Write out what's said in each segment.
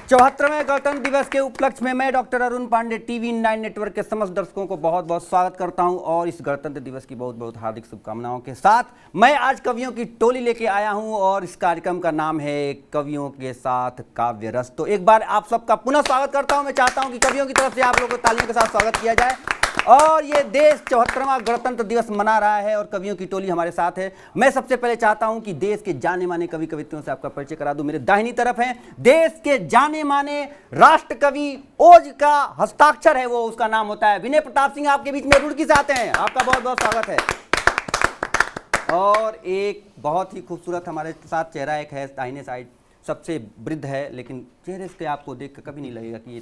74वें गणतंत्र दिवस के उपलक्ष्य में मैं doctor Arun Pandey TV 9 network के समस्त दर्शकों को बहुत बहुत स्वागत करता हूं और इस गणतंत्र दिवस की बहुत बहुत हार्दिक शुभकामनाओं के साथ मैं आज कवियों की टोली लेके आया हूं और इस कार्यक्रम का नाम है कवियों के साथ काव्य रस। तो एक बार आप सबका पुनः स्वागत करता हूं। मैं चाहता हूं कि कवियों की तरफ से आप लोगों को तालियों के साथ स्वागत किया जाए। और ये देश 74वां गणतंत्र दिवस मना रहा है और कवियों की टोली हमारे साथ है। मैं सबसे पहले चाहता हूं कि देश के जाने माने कवि कवित्रियों से आपका परिचय करा दूं। मेरे दाहिनी तरफ हैं देश के जाने माने राष्ट्र कवि, ओज का हस्ताक्षर है वो, उसका नाम होता है विनय प्रताप सिंह। आपके बीच में रुड़की से आते हैं, आपका बहुत बहुत स्वागत है। और एक बहुत ही खूबसूरत हमारे साथ चेहरा एक है दाहिने साइड, सबसे वृद्ध है, लेकिन चेहरे से आपको देख कर कभी नहीं लगेगा कि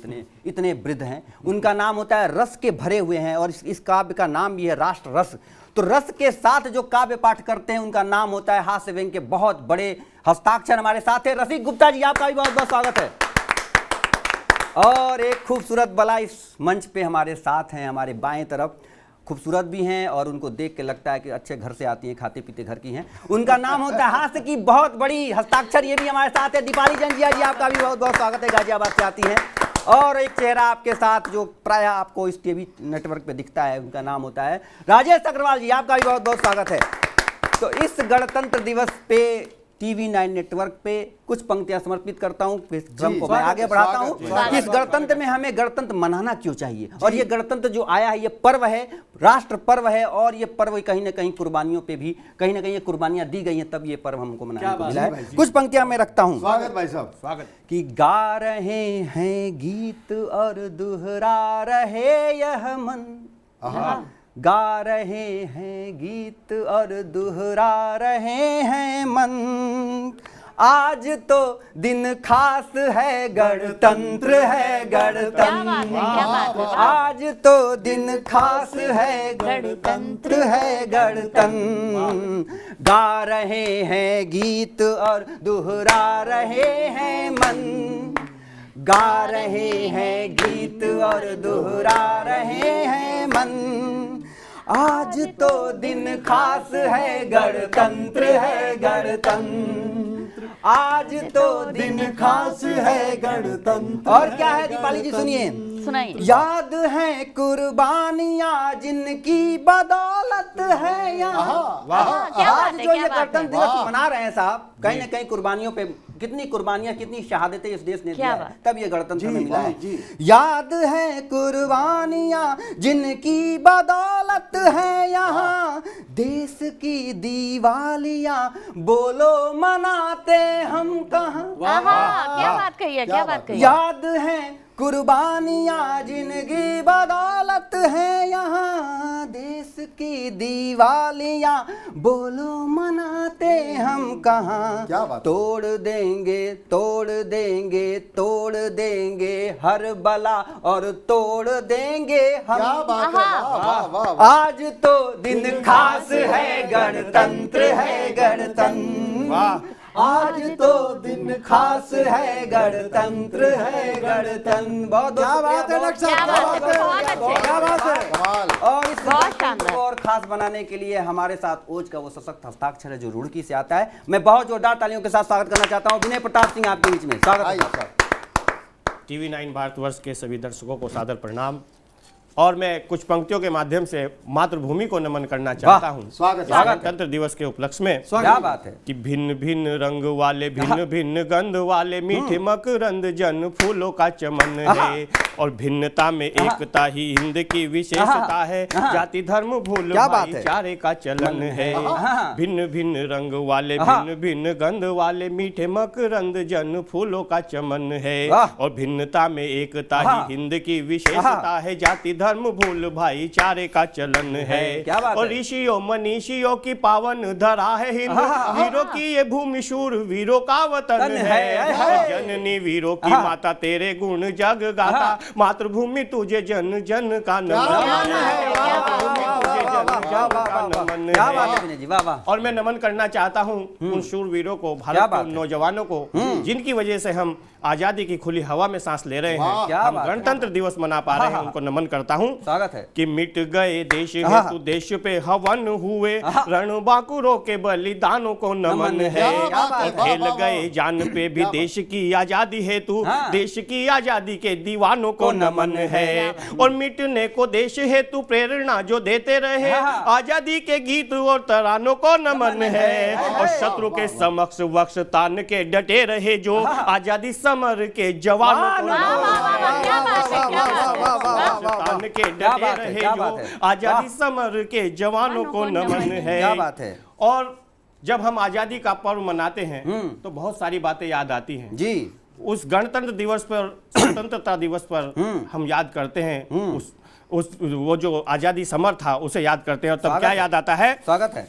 इतने वृद्ध हैं। उनका नाम होता है रस के भरे हुए हैं और इस काव्य का नाम भी है राष्ट्र रस। तो रस के साथ जो काव्य पाठ करते हैं उनका नाम होता है हास्य व्यंग के बहुत बड़े हस्ताक्षर। हमारे साथ है रसिक गुप्ता जी, आपका भी बहुत बहुत स्वागत है। और एक खूबसूरत बला इस मंच पे हमारे साथ हैं, हमारे बाएं तरफ, खूबसूरत भी हैं और उनको देख के लगता है कि अच्छे घर से आती हैं, खाते पीते घर की हैं। उनका नाम होता है हास्य की बहुत बड़ी हस्ताक्षर, ये भी हमारे साथ है दीपाली जंजिया जी, आपका भी बहुत बहुत स्वागत है, गाजियाबाद से आती हैं। और एक चेहरा आपके साथ जो प्रायः आपको इस टीवी नेटवर्क पे दिखता है, उनका नाम होता है राजेश अग्रवाल जी, आपका भी बहुत बहुत स्वागत है। तो इस गणतंत्र दिवस पे टीवी 9 नेटवर्क पे कुछ पंक्तियां समर्पित करता हूं, क्रम को मैं आगे बढ़ाता हूं कि इस गणतंत्र में हमें गणतंत्र मनाना क्यों चाहिए। और ये गणतंत्र जो आया है ये पर्व है, राष्ट्र पर्व है और ये पर्व कहीं ना कहीं कुर्बानियों पे भी कहीं ना कहीं ये कुर्बानियां दी गई हैं, तब ये पर्व हमको मनाने को मिला है। कुछ पंक्तियां मैं रखता हूं। स्वागत भाई साहब, स्वागत। कि गा रहे हैं गीत और दोहरा रहे यह मन, गा रहे हैं गीत और दोहरा रहे हैं मन, आज तो दिन खास है गणतंत्र है गणतंत्र, आज तो दिन खास है गणतंत्र है गणतंत्र, गा रहे हैं गीत और दोहरा रहे हैं मन, गा रहे हैं गीत और दोहरा रहे हैं मन, आज तो दिन खास है गणतंत्र है गणतंत्र, आज तो दिन खास है गणतंत्र। और क्या है दीपाली जी, सुनिए सुनाइए। याद है कुर्बानियां जिनकी बदौलत है यहाँ। आज जो ये गणतंत्र दिवस मना रहे हैं साहब, कहीं ना कहीं कुर्बानियों पे कितनी कुर्बानियां, कितनी शहादतें इस देश ने दिया है, तब ये गणतंत्र में मिला है। याद है कुर्बानियां जिनकी बदौलत है यहाँ, देश की दीवालियां बोलो मनाते हम कहाँ। क्या बात कही है, क्या बात कही। याद है कुर्बानियां जिनकी बदौलत है यहाँ, देश की दीवालियां बोलो मनाते हम कहाँ। तोड़ देंगे तोड़ देंगे तोड़ देंगे हर बला और तोड़ देंगे हम। क्या बात है, वाह वाह वाह। आज तो दिन खास है गणतंत्र है गणतंत्र, वाह, आज तो दिन खास है गणतंत्र है गणतंत्र। बहुत क्या बात है डॉक्टर साहब, क्या बात है। कमाल। और इस गणतंत्र को और खास बनाने के लिए हमारे साथ ओज का वो सशक्त हस्ताक्षर है जो रुड़की से आता है। मैं बहुत जोरदार तालियों के साथ स्वागत करना चाहता हूँ विनय प्रताप सिंह, आपके बीच में स्वागत है। टीवी 9 भारतवर्ष के सभी दर्शकों को सादर प्रणाम। और मैं कुछ पंक्तियों के माध्यम से मातृभूमि को नमन करना चाहता हूँ गणतंत्र दिवस के उपलक्ष्य में। क्या बात है कि भिन्न भिन्न रंग वाले भिन्न भिन्न गंध वाले मीठे मकरंद जन फूलों का चमन है, और भिन्नता में एकता ही हिंद की विशेषता है, जाति धर्म भूल भाईचारे का चलन है। भिन्न भिन्न रंग वाले भिन्न भिन्न गंध वाले मीठे मकरंद जन फूलों का चमन है, और भिन्नता में एकता ही हिंद की विशेषता है, जाति धर्म भूल भाईचारे का चलन है। और ऋषियों मनीषियों की पावन धरा है हिंद, वीरों की ये भूमि शूर वीरों का वतन है, जननी वीरों की माता तेरे गुण जग गाता, मातृभूमि तुझे जन जन का नमन है, वाह, क्या बात, का वाह, नमन क्या बात है है। विनय जी, वाह वाह। और मैं नमन करना चाहता हूं उन शूरवीरों को, क्या भारत बात के है। नौजवानों को, जिनकी वजह से हम आजादी की खुली हवा में सांस ले रहे हैं। क्या हम बात है। गणतंत्र दिवस मना पा रहे हैं, उनको नमन करता हूं। स्वागत है। कि मिट गए देश हेतु देश पे हवन हुए, रणबांकुरों के बलिदानों को नमन है। क्या बात है। और खेल गए जान पे भी देश की आजादी हेतु, देश की आजादी के दीवानों को नमन है। और मिटने को देश हेतु प्रेरणा जो देते रहे, आजादी के गीत और तरानों को नमन है। और शत्रु के समक्ष वक्ष तान के डटे रहे जो, आजादी समर के जवानों को वाह, वाह, वाह, वाह, क्या बात है, क्या बात है। तान के क्या डटे बात है, रहे क्या जो, बात है। आजादी समर के जवानों को नमन है। क्या बात है। और जब हम आजादी का पर्व मनाते हैं तो बहुत सारी बातें याद आती हैं जी। उस गणतंत्र दिवस पर, स्वतंत्रता दिवस पर हम याद करते हैं उस वो जो आजादी समर था उसे याद करते हैं। और तब स्वागत क्या है। याद आता है स्वागत है।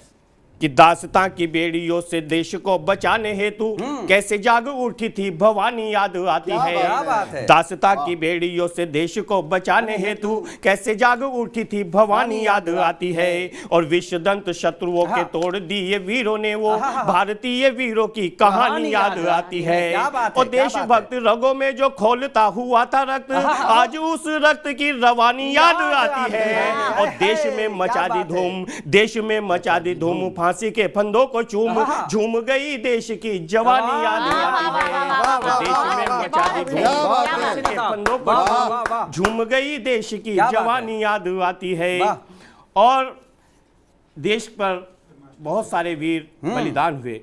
कि दास्तां की बेड़ियों से देश को बचाने हेतु कैसे जाग उठी थी भवानी याद आती क्या है। बात है। दास्तां की बेड़ियों से देश को बचाने हेतु कैसे जाग उठी थी भवानी याद आती है। और विषदंत शत्रुओं के तोड़ दिए वीरों ने वो, भारतीय वीरों की कहानी याद आती है। क्या बात है, और क्या बात है। देशभक्त रगों में जो खोलता हुआ था रक्त, आज उस रक्त की रवानी याद आती है। और देश में मचा दी धूम, देश में मचा दी धूम, फांसी के फंदों को झूम गई देश की जवानी याद आती है। देश में मचा दी धूम, फांसी के फंदों को झूम गई देश की जवानी याद आती है। और देश पर बहुत सारे वीर बलिदान हुए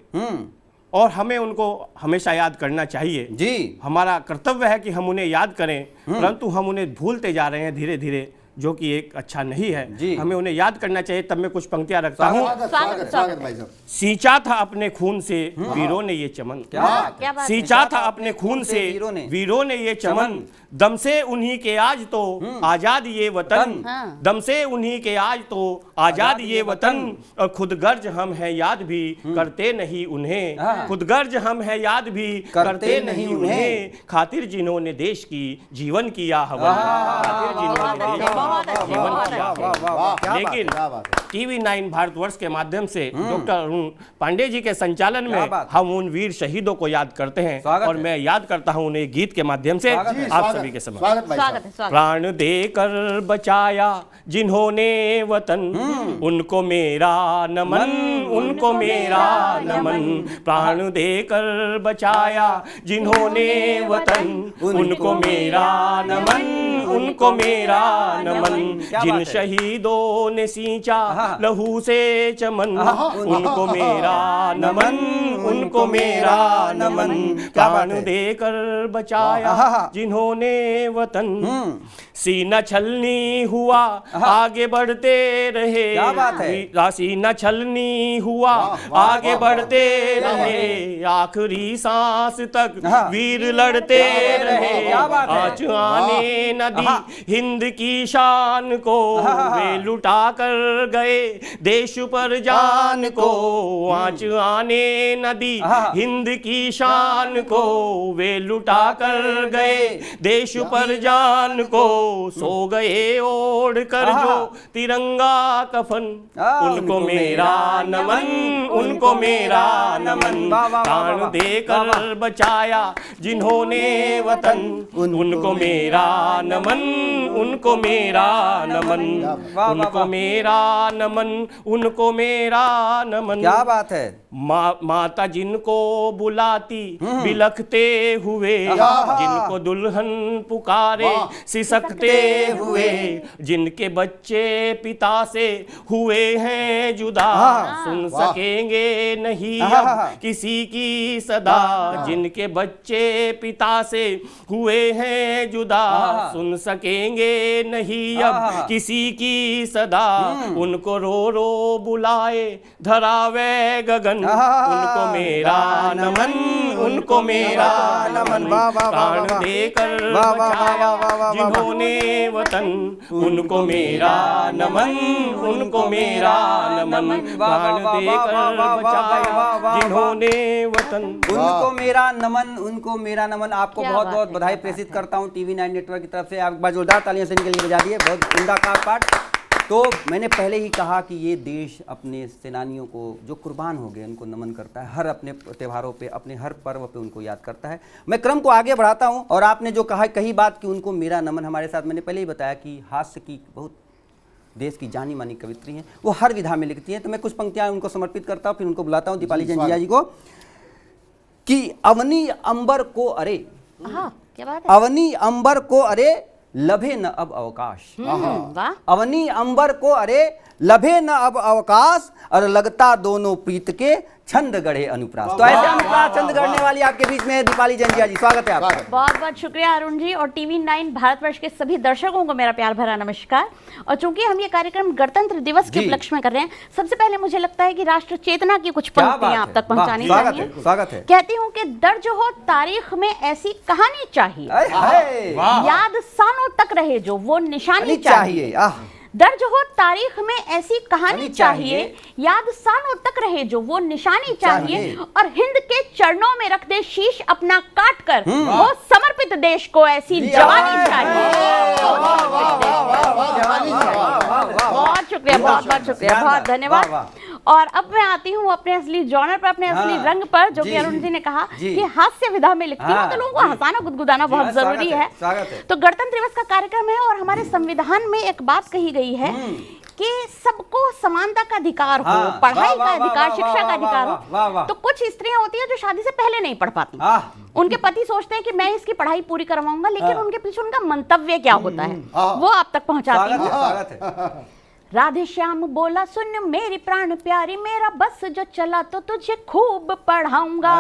और हमें उनको हमेशा याद करना चाहिए। जी। हमारा कर्तव्य है कि हम उन्हें याद करें, परंतु हम उन्हें भूलते जा रहे हैं धीरे धीरे, जो कि एक अच्छा नहीं है। जी। हमें उन्हें याद करना चाहिए। तब मैं कुछ पंक्तियां रखता हूँ। स्वागत भाई साहब। सींचा था अपने खून से वीरों ने ये चमन, क्या बात है। सींचा था अपने खून से वीरों ने ये चमन, दम से उन्हीं के आज तो आजाद ये वतन, दम से उन्हीं के आज तो आजाद ये वतन। और खुद गर्ज हम हैं याद भी करते नहीं उन्हें, खुद गर्ज हम हैं याद भी करते नहीं उन्हें। खातिर जिन्होंने देश की जीवन किया हवन, खातिर जिन्होंने देश की जीवन किया हवन। लेकिन टीवी 9 भारतवर्ष के माध्यम से डॉक्टर अरुण पांडे जी के संचालन में हम उन वीर शहीदों को याद करते हैं। और मैं याद करता हूं उन्हें गीत के माध्यम से आप सभी के समक्ष। स्वागत भाई स्वागत है, साहब। स्वागत। प्राण देकर बचाया जिन्होंने वतन, उनको मेरा नमन, उनको मेरा नमन। प्राण देकर बचाया जिन्होंने वतन, उनको मेरा नमन, उनको मेरा नमन। जिन शहीदों ने सींचा लहू से चमन, उनको मेरा नमन, उनको मेरा नमन। प्राण देकर बचाया जिन्होंने वतन, सीना छलनी हुआ आगे बढ़ते रहे। क्या बात है। सीना छलनी हुआ आगे बढ़ते रहे, आखिरी सांस तक वीर लड़ते रहे। आज आने न दी हिंद की शान को, वे लुटा कर गए देश पर जान को। आज आने न दी हिंद की शान को, वे लुटा कर गए देश पर जान को। सो गए ओढ़ कर जो तिरंगा कफन, उनको मेरा नमन, उनको मेरा नमन। प्राण देकर बचाया जिन्होंने वतन, उनको मेरा नमन, उनको मेरा नमन, उनको मेरा नमन, उनको मेरा नमन। क्या बात है। माता जिनको बुलाती बिलखते हुए, जिनको दुल्हन पुकारे सिसकते हुए, जिनके बच्चे पिता से हुए हैं जुदा, सुन सकेंगे नहीं अब किसी की सदा। जिनके बच्चे पिता से हुए हैं जुदा, सुन सकेंगे नहीं अब किसी की सदा। उनको रो रो बुलाए धरावे गगन, उनको मेरा नमन, उनको मेरा नमन। प्राण देकर बचाया जिन्होंने वतन, उनको मेरा नमन, उनको मेरा नमन। प्राण देकर बचाया जिन्होंने वतन, उनको मेरा नमन, उनको मेरा नमन। आपको बहुत बहुत बधाई प्रेषित करता हूं टीवी 9 नेटवर्क की तरफ से। आप एक बार जोरदार तालियां से इनके लिए बजा दिए। बहुत उम्दा का पाठ। तो मैंने पहले ही कहा कि ये देश अपने सेनानियों को जो कुर्बान हो गए उनको नमन करता है, हर अपने त्योहारों पे, अपने हर पर्व पे उनको याद करता है। मैं क्रम को आगे बढ़ाता हूँ और आपने जो कही बात कि उनको मेरा नमन, हमारे साथ मैंने पहले ही बताया कि हास्य की बहुत देश की जानी मानी कवित्री हैं, वो हर विधा में लिखती हैं। तो मैं कुछ पंक्तियाँ उनको समर्पित करता हूँ, फिर उनको बुलाता हूँ दीपाली जंजिया जी को कि अवनी अंबर को अरे, क्या बात है? अवनी अंबर को अरे लभे न अब अवकाश, वाह। अवनी अंबर को अरे लभे न अब अवकाश, और लगता दोनों प्रीत के छंद गढ़े अनुप्रास। तो ऐसे अनुप्रास छंद गढ़ने वाली आपके बीच में दीपाली जंजिया जी, स्वागत है आपका। बहुत बहुत शुक्रिया अरुण जी, और टीवी 9 भारतवर्ष के सभी दर्शकों को मेरा प्यार भरा नमस्कार। और चूंकि हम ये कार्यक्रम गणतंत्र दिवस के उपलक्ष्य में कर रहे हैं, सबसे पहले मुझे लगता है कि राष्ट्र चेतना की कुछ पंक्तियां आप तक पहुंचानी चाहिए। स्वागत है। कहती हूँ कि दर्ज हो तारीख में ऐसी कहानी चाहिए, याद सालों तक रहे जो वो निशानी चाहिए। दर्ज हो तारीख में ऐसी कहानी चाहिए, याद सालों तक रहे जो वो निशानी चाहिए, और हिंद के चरणों में रख दे शीश अपना काट कर, वो समर्पित देश को ऐसी जवानी चाहिए। बहुत शुक्रिया, बहुत बहुत शुक्रिया, बहुत धन्यवाद। और अब मैं आती हूँ अपने असली जॉनर पर, अपने असली रंग पर, जो कि अरुण जी ने कहा कि हास्य विधा में लिखती हूँ, तो लोगों को हंसाना गुदगुदाना बहुत जरूरी है। तो गणतंत्र दिवस का कार्यक्रम है और हमारे संविधान में एक बात कही गई है कि सबको समानता का अधिकार हो, पढ़ाई का अधिकार, शिक्षा का अधिकार हो। तो कुछ स्त्रियां होती हैं जो शादी से पहले नहीं पढ़ पाती, उनके पति सोचते हैं कि मैं इसकी पढ़ाई पूरी करवाऊंगा, लेकिन उनके पीछे उनका मंतव्य क्या होता है वो आप तक पहुंचाती हूँ। राधे श्याम बोला सुन मेरी प्राण प्यारी, मेरा बस जो चला तो तुझे खूब पढ़ाऊंगा।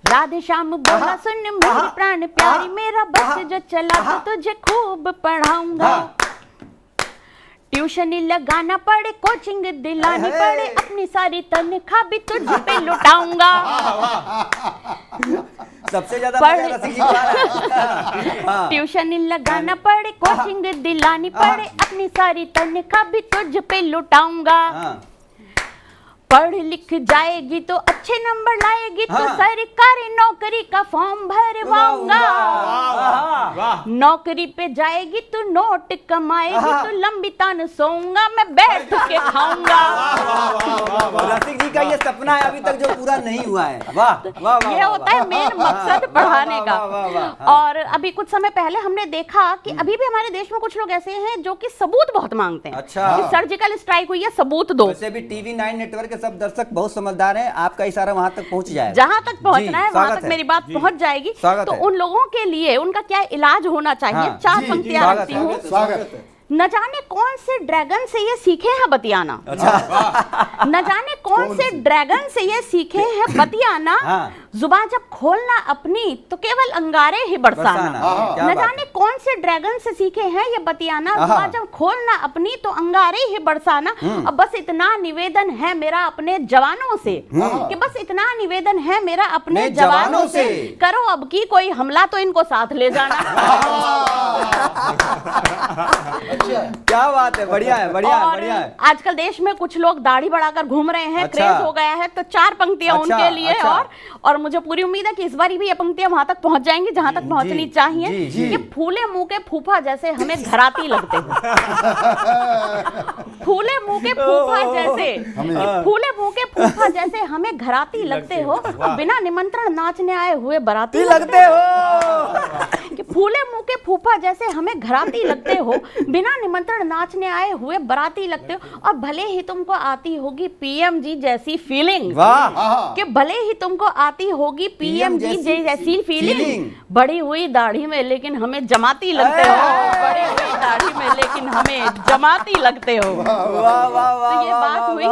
राधे श्याम बोला सुन मेरी प्राण प्यारी, मेरा बस जो चला तो तुझे खूब पढ़ाऊंगा। ट्यूशन लगाना पड़े, कोचिंग दिलानी पड़े, अपनी सारी तनख्वाह भी तुझ पे लुटाऊंगा। सबसे ज्यादा ट्यूशन लगाना पड़े, कोचिंग दिलानी पड़े, अपनी सारी तनख्वाह भी तुझ पे लुटाऊंगा। पढ़ लिख जाएगी तो अच्छे नंबर लाएगी, तो सरकारी नौकरी का फॉर्म भरवाऊंगा। नौकरी पे जाएगी तो नोट कमाएगी, तो लंबी तान सोऊंगा, मैं बैठ के खाऊंगा। रसिक जी का ये सपना है अभी तक जो पूरा नहीं हुआ है। वाह वाह, ये होता है मेन मकसद पढ़ाने का। और अभी कुछ समय पहले हमने देखा कि अभी भी हमारे देश में कुछ लोग ऐसे हैं जो कि सबूत बहुत मांगते हैं। अच्छा, सर्जिकल स्ट्राइक हुई है, सबूत दो। वैसे भी टीवी 9 नेटवर्क के सब दर्शक बहुत समझदार हैं, आपका इशारा वहां तक पहुंच जाएगा, जहां तक पहुंचना है वहां तक मेरी बात पहुंच जाएगी। तो उन लोगों के लिए उनका क्या इलाज होना चाहिए, चार पंक्तियां रखती हूँ। न जाने कौन से ड्रैगन से ये सीखे हैं बतियाना, न जाने कौन से ड्रैगन से ये सीखे हैं बतियाना, जुबान जब खोलना अपनी तो केवल अंगारे ही बरसाना। न जाने कौन से ड्रैगन से सीखे हैं ये बतियाना, जुबान जब खोलना अपनी तो अंगारे ही बरसाना। अब बस इतना निवेदन है मेरा अपने जवानों से, कि बस इतना निवेदन है मेरा अपने जवानों से, करो अब की कोई हमला तो इनको साथ ले जाना। क्या बात है, बढ़िया है, बढ़िया है, बढ़िया है। आजकल देश में कुछ लोग दाढ़ी बढ़ाकर घूम रहे हैं, क्रेज हो गया है, तो चार पंक्तियां उनके लिए। और मुझे पूरी उम्मीद है कि इस बार भी ये पंक्तियां वहां तक पहुंच जाएंगी जहां तक पहुंचनी चाहिए। कि फूले मुंह के फूफा जैसे हमें घराती लगते हो, फूले मुंह के फूफा जैसे, फूले मुंह के फूफा जैसे हमें घराती लगते हो, और बिना निमंत्रण नाचने आए हुए बराती लगते हो। कि फूले मुंह के फूफा जैसे हमें घराती लगते हो, बिना निमंत्रण नाचने आए हुए बराती लगते हो, और भले ही तुमको आती होगी पीएम जी जैसी फीलिंग, कि भले ही तुमको आती होगी पीएम जी जैसी फीलिंग, बड़ी हुई दाढ़ी में लेकिन हमें जमाती लगते हो, बड़ी हुई दाढ़ी में लेकिन हमें जमाती लगते हो। तो ये बात हुई।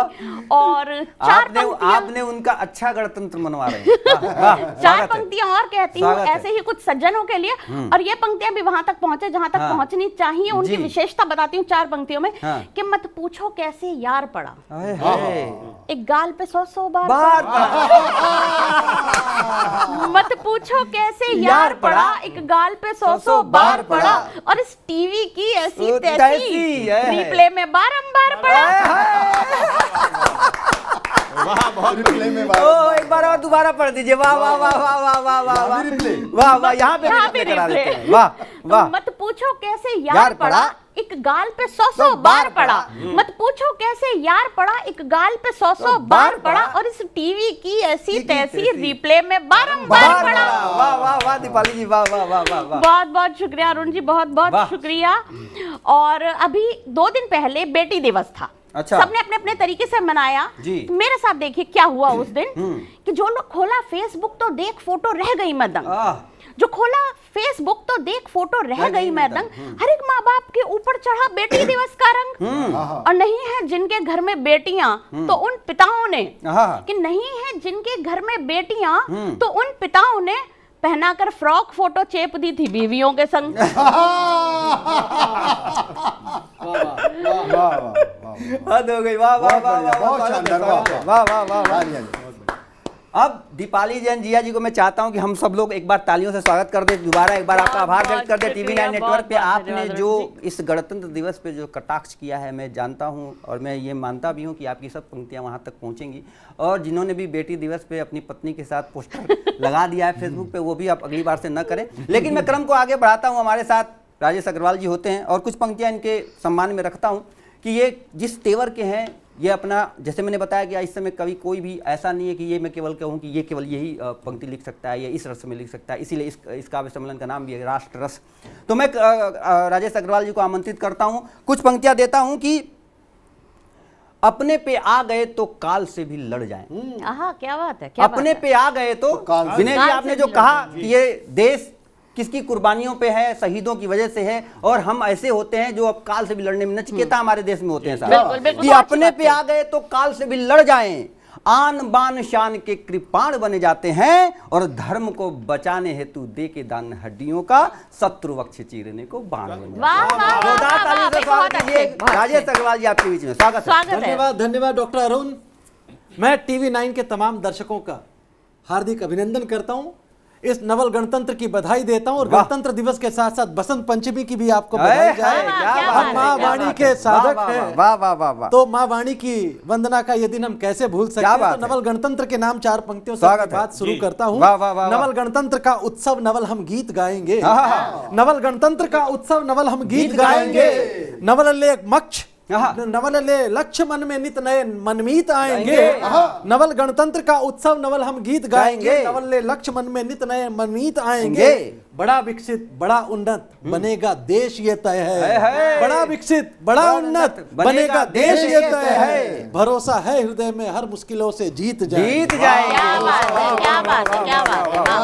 और आपने उनका अच्छा गणतंत्र मनवा रहे हैं। चार पंक्तियां और कहती हूँ ऐसे ही कुछ सज्जनों के लिए, और ये पंक्तियां भी वहां तक पहुंचे जहां तक पहुंचनी चाहिए। उनकी विशेषता बताती हूँ चार पंक्तियों में। कि मत पूछो कैसे यार पड़ा, एक गाल पे 100 बार, मत पूछो कैसे यार पड़ा, एक गाल पे 100 बार पड़ा, और इस टीवी की ऐसी तैसी रिप्ले में बारंबार पड़ा। वाह, बहुत रिप्ले में एक बार और दोबारा पढ़ दीजिए। वाह वाह वाह वाह वाह वाह वाह वाह वाह, यहाँ पे रिप्ले करा देते हैं। वाह वाह। मत पूछो पूछो कैसे यार पड़ा, एक गाल पे 100 बार पड़ा। मत पूछो कैसे यार पड़ा, एक गाल पे 100 बार पड़ा। और इस टीवी की ऐसी तैसी रिप्ले में बारंबार पड़ा। वाह वाह वाह दीपाली जी, वाह वाह वाह वाह वाह। बहुत बहुत शुक्रिया अरुण जी, बहुत बहुत शुक्रिया। और अभी 2 दिन पहले बेटी दिवस था। अच्छा। सबने अपने अपने तरीके से मनाया जी। मेरे साथ देखिए क्या हुआ उस दिन कि जो लोग खोला फेसबुक तो देख फोटो रह गई मैं दंग, जो खोला फेसबुक तो देख फोटो रह गई मैं दंग। हर एक माँ बाप के ऊपर चढ़ा बेटी दिवस का रंग। और नहीं है जिनके घर में बेटियां तो उन पिताओं ने, कि नहीं है जिनके घर में बेटियां तो उन पिताओं ने पहनाकर फ्रॉक फोटो चेप दी थी बीवियों के संग। हद हो गई, वाह वाह वाह वाह वाह वाह। अब दीपाली जैन जिया जी को मैं चाहता हूं कि हम सब लोग एक बार तालियों से स्वागत कर दे, दोबारा एक बार आपका आभार व्यक्त कर दे। TV9 नेटवर्क पे आपने जो इस गणतंत्र दिवस पे जो कटाक्ष किया है, मैं जानता हूं और मैं ये मानता भी हूं कि आपकी सब पंक्तियां वहां तक पहुंचेंगी। और जिन्होंने भी बेटी दिवस पे अपनी पत्नी के साथ पोस्टर लगा दिया है फेसबुक पे, वो भी आप अगली बार से न करें। लेकिन मैं क्रम को आगे बढ़ाता हूँ, हमारे साथ राजेश अग्रवाल जी होते हैं और कुछ पंक्तियाँ इनके सम्मान में रखता हूँ कि ये जिस तेवर के हैं, ये अपना, जैसे मैंने बताया कि इस समय कवि कोई भी ऐसा नहीं है कि ये मैं केवल कहूँ कि ये केवल यही पंक्ति लिख सकता है या इस रस में लिख सकता है, इसीलिए इस काव्य सम्मेलन का नाम भी है राष्ट्र रस। तो मैं राजेश अग्रवाल जी को आमंत्रित करता हूँ, कुछ पंक्तियाँ देता हूँ कि अपने पे आ गए तो काल से भी लड़ जाएं। क्या बात है, क्या अपने पे आ गए तो विनय जी आपने जो कहा कि ये देश किसकी कुर्बानियों पे है, शहीदों की वजह से है, और हम ऐसे होते हैं जो अब काल से भी लड़ने में नचिकेता हमारे देश में होते हैं साहब, कि अपने पे आ गए तो काल से भी लड़ जाएं, आन बान शान के कृपाण बने जाते हैं, और धर्म को बचाने हेतु दे के दान हड्डियों का शत्रु वक्ष चीरने को बाण बन जाते हैं। राजेश अग्रवाल जी आपके बीच में स्वागत है। धन्यवाद धन्यवाद डॉक्टर अरुण। मैं TV9 के तमाम दर्शकों का हार्दिक अभिनंदन करता हूं, इस नवल गणतंत्र की बधाई देता हूं और गणतंत्र दिवस के साथ साथ बसंत पंचमी की भी आपको बधाई जाए। हम माँ वाणी के साधक हैं, वाह वाह वाह वाह। तो माँ वाणी की वंदना का ये दिन हम कैसे भूल सकते हैं। तो नवल गणतंत्र के नाम 4 पंक्तियों से बात शुरू करता हूँ। नवल गणतंत्र का उत्सव नवल हम गीत गाएंगे, नवल गणतंत्र का उत्सव नवल हम गीत गाएंगे, नवल ले मक्ष नवल ले लक्ष्य मन में नित नए मनमीत आएंगे, नवल गणतंत्र का उत्सव नवल हम गीत गाएंगे, नवल ले लक्ष्य मन में नित नए मनमीत आएंगे। बड़ा विकसित बड़ा उन्नत बनेगा देश ये तय है, बड़ा विकसित बड़ा उन्नत बनेगा देश ये तय है, भरोसा है हृदय में हर मुश्किलों से जीत जाएंगे।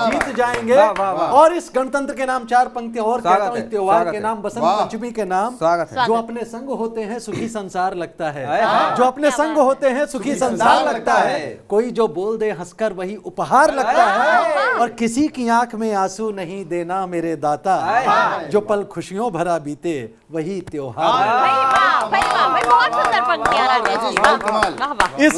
जीत जाएंगे। और इस गणतंत्र के नाम 4 पंक्ति और कहता हूँ, इस त्योहार के नाम बसंत पंचमी के नाम, जो अपने संग होते हैं सुखी संसार लगता है, जो अपने संग होते हैं सुखी संसार लगता है, कोई जो बोल दे हंसकर वही उपहार लगता है, और किसी की आंख में आंसू नहीं देना मेरे दाता, जो पल खुशियों भरा बीते वही त्योहार। इस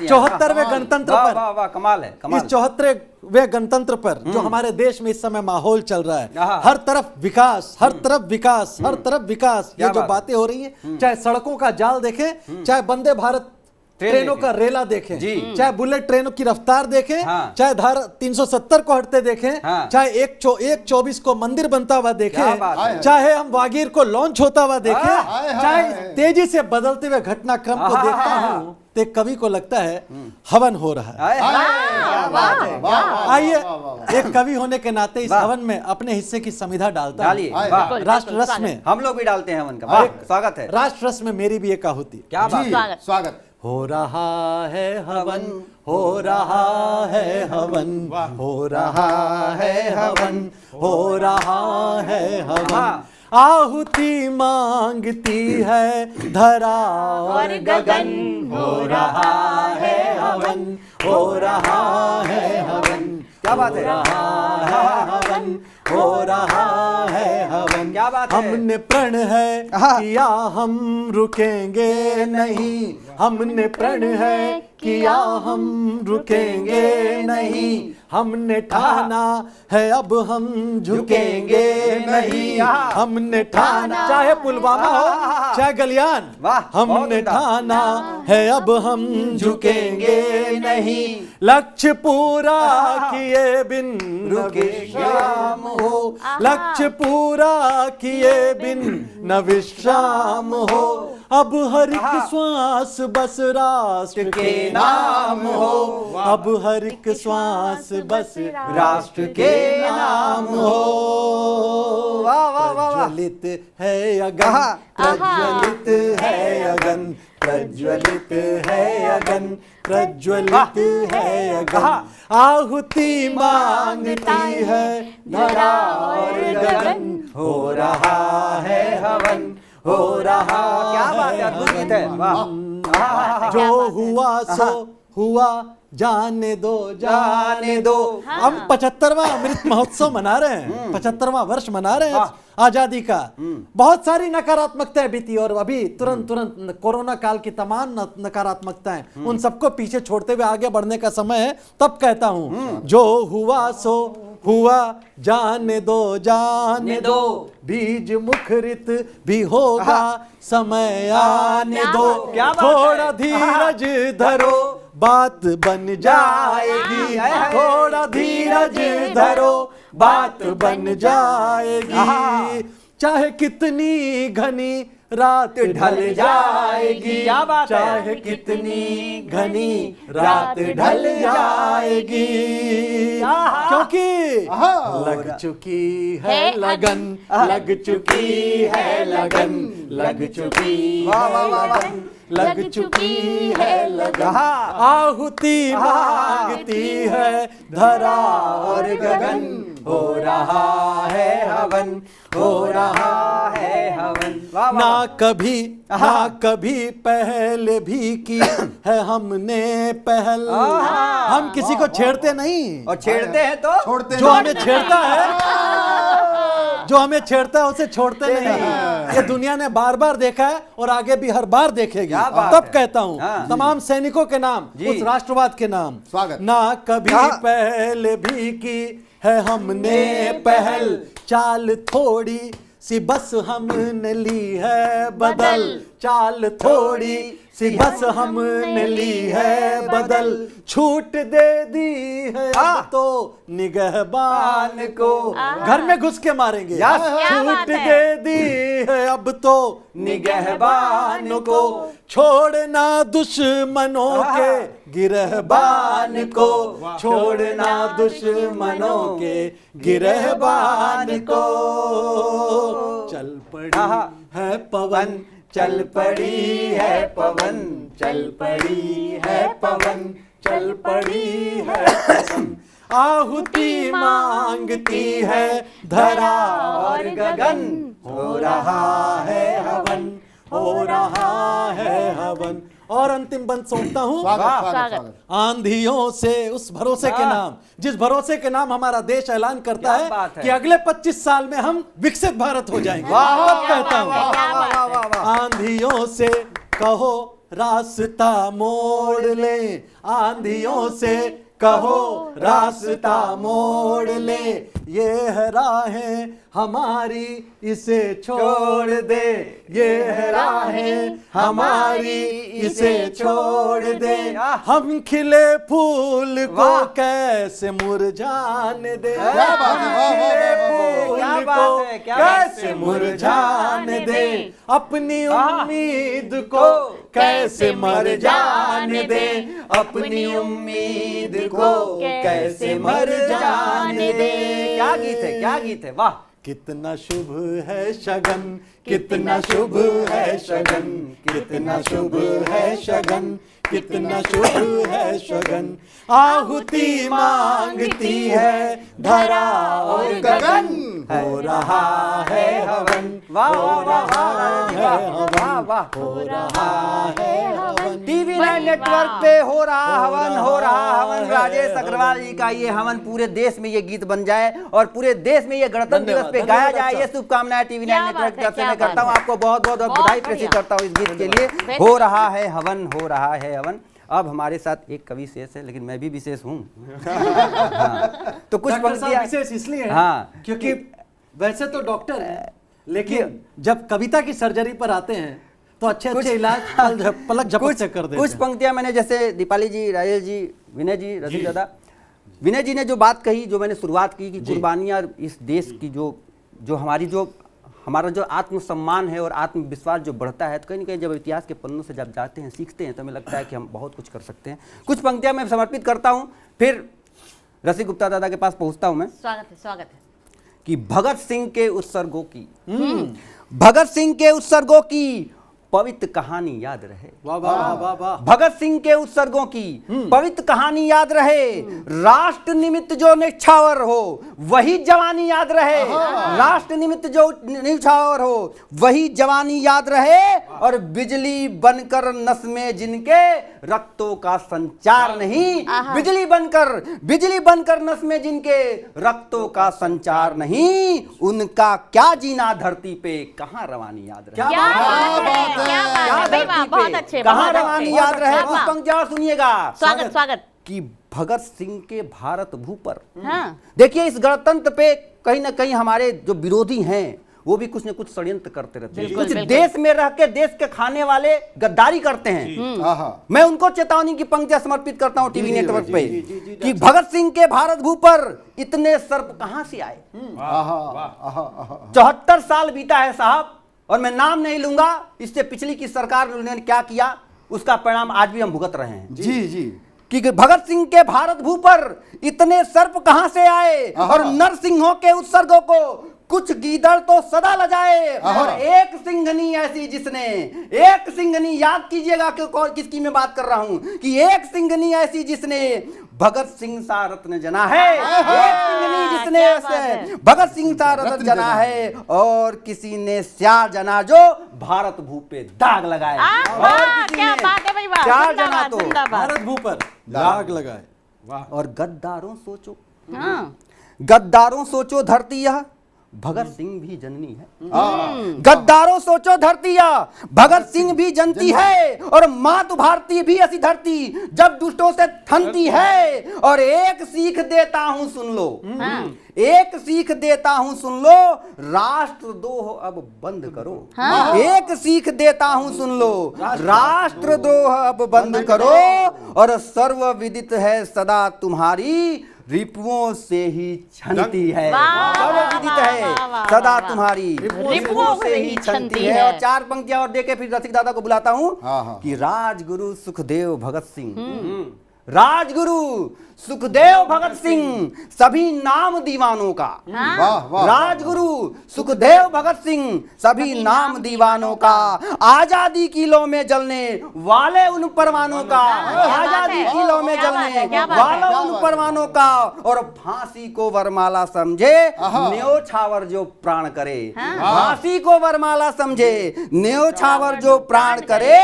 74वें गणतंत्र पर, कमाल है, इस 74वें गणतंत्र पर जो हमारे देश में इस समय माहौल चल रहा है, हर तरफ विकास, हर तरफ विकास, हर तरफ विकास, ये जो बातें हो रही हैं, चाहे सड़कों का जाल देखें, चाहे वंदे भारत ट्रेनों का रेला देखें, चाहे बुलेट ट्रेनों की रफ्तार देखें, चाहे धारा 370 को हटते देखें, चाहे 1/24 को मंदिर बनता हुआ देखें, चाहे हम वागीर को लॉन्च होता हुआ देखें, चाहे तेजी से बदलते हुए घटनाक्रम को देखता हूं, तो कवि को लगता है हवन हो रहा है। आइए एक कवि होने के नाते इस हवन में अपने हिस्से की समिधा डालता हूं। राष्ट्र रस में हम लोग भी डालते हैं हवन का, स्वागत है। राष्ट्र रस में मेरी भी एक आहुति। क्या बात, स्वागत। हो रहा है हवन, हो रहा है हवन, हो रहा है हवन, हो रहा है हवन, आहुति मांगती है धरा और गगन, हो रहा है हवन, हो रहा है हवन, क्या बात है, हवन हो रहा है हवन, क्या बात है। हमने प्रण है किया हम रुकेंगे नहीं, हमने प्रण है किया हम रुकेंगे नहीं, हमने ठाना है अब हम झुकेंगे नहीं, हमने ठाना, चाहे पुलवामा हो चाहे गलियान, हमने ठाना है अब हम झुकेंगे नहीं, लक्ष्य पूरा किए बिन रुके शाम हो, लक्ष्य पूरा किए बिन न विश्राम हो, अब हर एक श्वास बस राष्ट्र के नाम हो, अब हर एक श्वास बस राष्ट्र के नाम हो। प्रज्वलित है अगन, प्रज्वलित है अगन, प्रज्वलित है अगन, प्रज्वलित है अगन, आहुति मांगती है धरा और गगन, हो रहा है हवन, हो रहा, क्या बात है, अद्भुत गीत है, वाह। जो हुआ सो हुआ, जाने दो जाने दो। हम 75वां अमृत महोत्सव मना रहे हैं, 75वां वर्ष मना रहे हैं आजादी का। बहुत सारी नकारात्मकताएं बीती और अभी तुरंत कोरोना काल की तमाम नकारात्मकताएं, उन सबको पीछे छोड़ते हुए आगे बढ़ने का समय है। तब कहता हूं जो हुआ सो हुआ, जाने दो जाने दो, बीज मुखरित भी होगा, समय आने दो, थोड़ा धीरज धरो, बात बन जाएगी, थोड़ा धीरज धरो, बात बन जाएगी, चाहे कितनी घनी रात ढल जाएगी, चाहे कितनी घनी रात ढल जाएगी, क्योंकि लग चुकी है लगन, लग चुकी है लगन, लग चुकी है लगन, लग चुकी है लगन, आहुति मांगती है धरा और गगन, हो रहा है हवन, हो रहा है हवन। ना कभी पहले भी की है हमने पहल, हम किसी को छेड़ते नहीं, और छेड़ते हैं तो छोड़ते जो हमें छेड़ता है, जो हमें छेड़ता है उसे छोड़ते नहीं। ये दुनिया ने बार बार देखा है और आगे भी हर बार देखेगी। तब कहता हूँ तमाम सैनिकों के नाम, उस राष्ट्रवाद के नाम, स्वागत। ना कभी पहले भी की है हमने पहल, चाल थोड़ी सी बस हमने ली है बदल, चाल थोड़ी सी बस हमने ली है बदल, छूट दे दी है अब तो निगहबान को, घर में घुस के मारेंगे, छूट दे दी है अब तो निगहबान को, छोड़ना दुश्मनों के गिरहबान को, छोड़ना दुश्मनों के गिरहबान को, चल पड़ी है पवन, चल पड़ी है पवन, चल पड़ी है पवन, चल पड़ी है पवन, आहुति मांगती है धरा और गगन, हो रहा है हवन, हो रहा है हवन। और अंतिम बंद सौंपता हूं, आंधियों से उस भरोसे के नाम, जिस भरोसे के नाम हमारा देश ऐलान करता है कि अगले 25 साल में हम विकसित भारत हो जाएंगे। तब कहता हूं आंधियों से कहो रास्ता मोड़ ले, आंधियों से कहो रास्ता मोड़ ले, ये है राहें हमारी इसे छोड़ दे, ये है राहें हमारी इसे छोड़ दे, हम खिले फूल को कैसे मुरझाने दे, खिले फूल को कैसे मुरझाने दे, अपनी उम्मीद को कैसे मर जाने दे, अपनी उम्मीद को कैसे मर जाने दे। क्या गीत है, क्या गीत है, वाह। कितना शुभ है शगन, कितना शुभ है शगन, कितना शुभ है शगन, कितना शुभ है शगन, आहुति मांगती है धरा और गगन, हो रहा है हवन, हो रहा है हवन। वाह हो रहा है हवन। टीवी 9 नेटवर्क पे हो रहा हवन। राजेश अग्रवाल जी का ये हवन पूरे देश में ये गीत बन जाए और पूरे देश में ये गणतंत्र दिवस पे गाया जाए, ये शुभकामनाएं टीवी 9 नेटवर्क की तरफ से मैं करता हूँ। आपको बहुत बहुत बधाई प्रेषित करता हूँ इस गीत के लिए। हो रहा है हवन। अब हमारे साथ एक कवि शेष है, लेकिन मैं भी विशेष हूँ। हाँ, तो कुछ पंक्तियां विशेष इसलिए है हाँ, क्योंकि वैसे तो डॉक्टर है, लेकिन जब कविता की सर्जरी पर आते हैं तो अच्छे इलाज पलक झपक से कर देते हैं। कुछ पंक्तियां मैंने, जैसे दीपाली जी, राजेश जी, विनय जी, रसिक दादा, विनय जी ने जो बात कही, जो मैंने शुरुआत की कि कुर्बानियां इस देश की जो हमारा जो आत्मसम्मान है और आत्मविश्वास जो बढ़ता है, तो कहीं ना कहीं जब इतिहास के पन्नों से जब जाते हैं, सीखते हैं, तो हमें लगता है कि हम बहुत कुछ कर सकते हैं। कुछ पंक्तियां मैं समर्पित करता हूं, फिर रसिक गुप्ता दादा के पास पहुंचता हूं मैं। स्वागत है कि भगत सिंह के उत्सर्गों की पवित्र कहानी याद रहे। वाह वाह वाह वाह। भगत सिंह के उत्सर्गों की पवित्र कहानी याद रहे। राष्ट्र निमित्त जो निछावर हो वही जवानी याद रहे। राष्ट्र निमित्त जो निछावर हो वही जवानी याद रहे। और बिजली बनकर नस में जिनके रक्तों का संचार नहीं, बिजली बनकर नस में जिनके रक्तों का संचार नहीं, उनका क्या जीना धरती पे, कहाँ रवानी याद रहे। बहुत अच्छे, कहाँ रवानी याद रहे। कुछ पंक्तियां सुनिएगा। स्वागत कि भगत सिंह के भारत भू पर, हाँ। देखिए इस गणतंत्र पे कहीं ना कहीं हमारे जो विरोधी हैं वो भी कुछ न कुछ षड्यंत्र करते रहते हैं। कुछ देश में रह के देश के खाने वाले गद्दारी करते हैं। मैं उनको चेतावनी की पंक्तियां समर्पित करता हूं टीवी नेटवर्क पे कि भगत सिंह के भारत भू पर इतने सर्प कहां से आए। 74 साल बीता है साहब, और मैं नाम नहीं लूंगा, इससे पिछली की सरकार ने क्या किया उसका परिणाम आज भी हम भुगत रहे हैं। जी कि भगत सिंह के भारत भू पर इतने सर्प कहां से आए, और नरसिंहों के उत्सर्गों को कुछ गीदड़ तो सदा लजाए। और एक सिंघनी ऐसी जिसने, एक सिंघनी, याद कीजिएगा कि किसकी मैं बात कर रहा हूं, कि एक सिंघनी ऐसी जिसने भगत सिंह सा रत्न जना है। एक सिंघनी जिसने भगत सिंह सा रत्न जना है, और किसी ने स्यार जना जो भारत भू पे दाग लगाए। और किसी क्या ने बात है भाई, वाह, स्यार जना तो भारत भू पर दाग लगाए। और गद्दारों सोचो, हाँ। गद्दारों सोचो धरती यह भगत सिंह भी जननी है। गद्दारों सोचो धरती यह भगत सिंह भी जनती है। और मातु भारती भी ऐसी धरती जब दुष्टों से थनती है। और एक सीख देता हूं सुन लो, एक सीख देता हूं सुन लो, राष्ट्रद्रोह अब बंद करो। एक सीख देता हूं सुन लो, राष्ट्रद्रोह अब बंद करो। और सर्व विदित है सदा तुम्हारी रिपुओं से ही छनती है। सर्व विदित है सदा तुम्हारी रिपुओं से ही छनती है। और 4 पंक्तियां और देके फिर रसिक दादा को बुलाता हूं कि राजगुरु सुखदेव भगत सिंह, राजगुरु सुखदेव भगत सिंह सभी नाम दीवानों का। राजगुरु सुखदेव भगत सिंह सभी नाम दीवानों का। आजादी की लौ में जलने वाले उन परवानों का। आजादी की लौ में जलने वाले उन परवानों का। और फांसी को वरमाला समझे न्योछावर जो प्राण करे। फांसी को वरमाला समझे न्योछावर जो प्राण करे।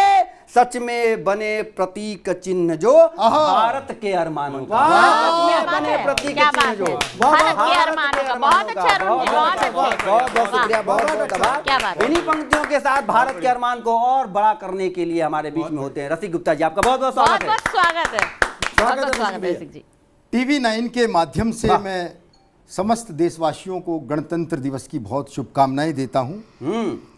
सच में बने प्रतीक चिन्ह जो भारत के अरमानों का। बने प्रतीक चिन्ह जो भारत के अरमानों का। बहुत अच्छा अरुण जी, बहुत अच्छा। बहुत शुक्रिया, बहुत क्या बात है। इन्हीं पंक्तियों के साथ भारत के अरमान को और बड़ा करने के लिए हमारे बीच में होते हैं रसिक गुप्ता जी, आपका बहुत बहुत स्वागत है। स्वागत है रसिक जी। टीवी 9 के माध्यम से मैं समस्त देशवासियों को गणतंत्र दिवस की बहुत शुभकामनाएं देता हूं।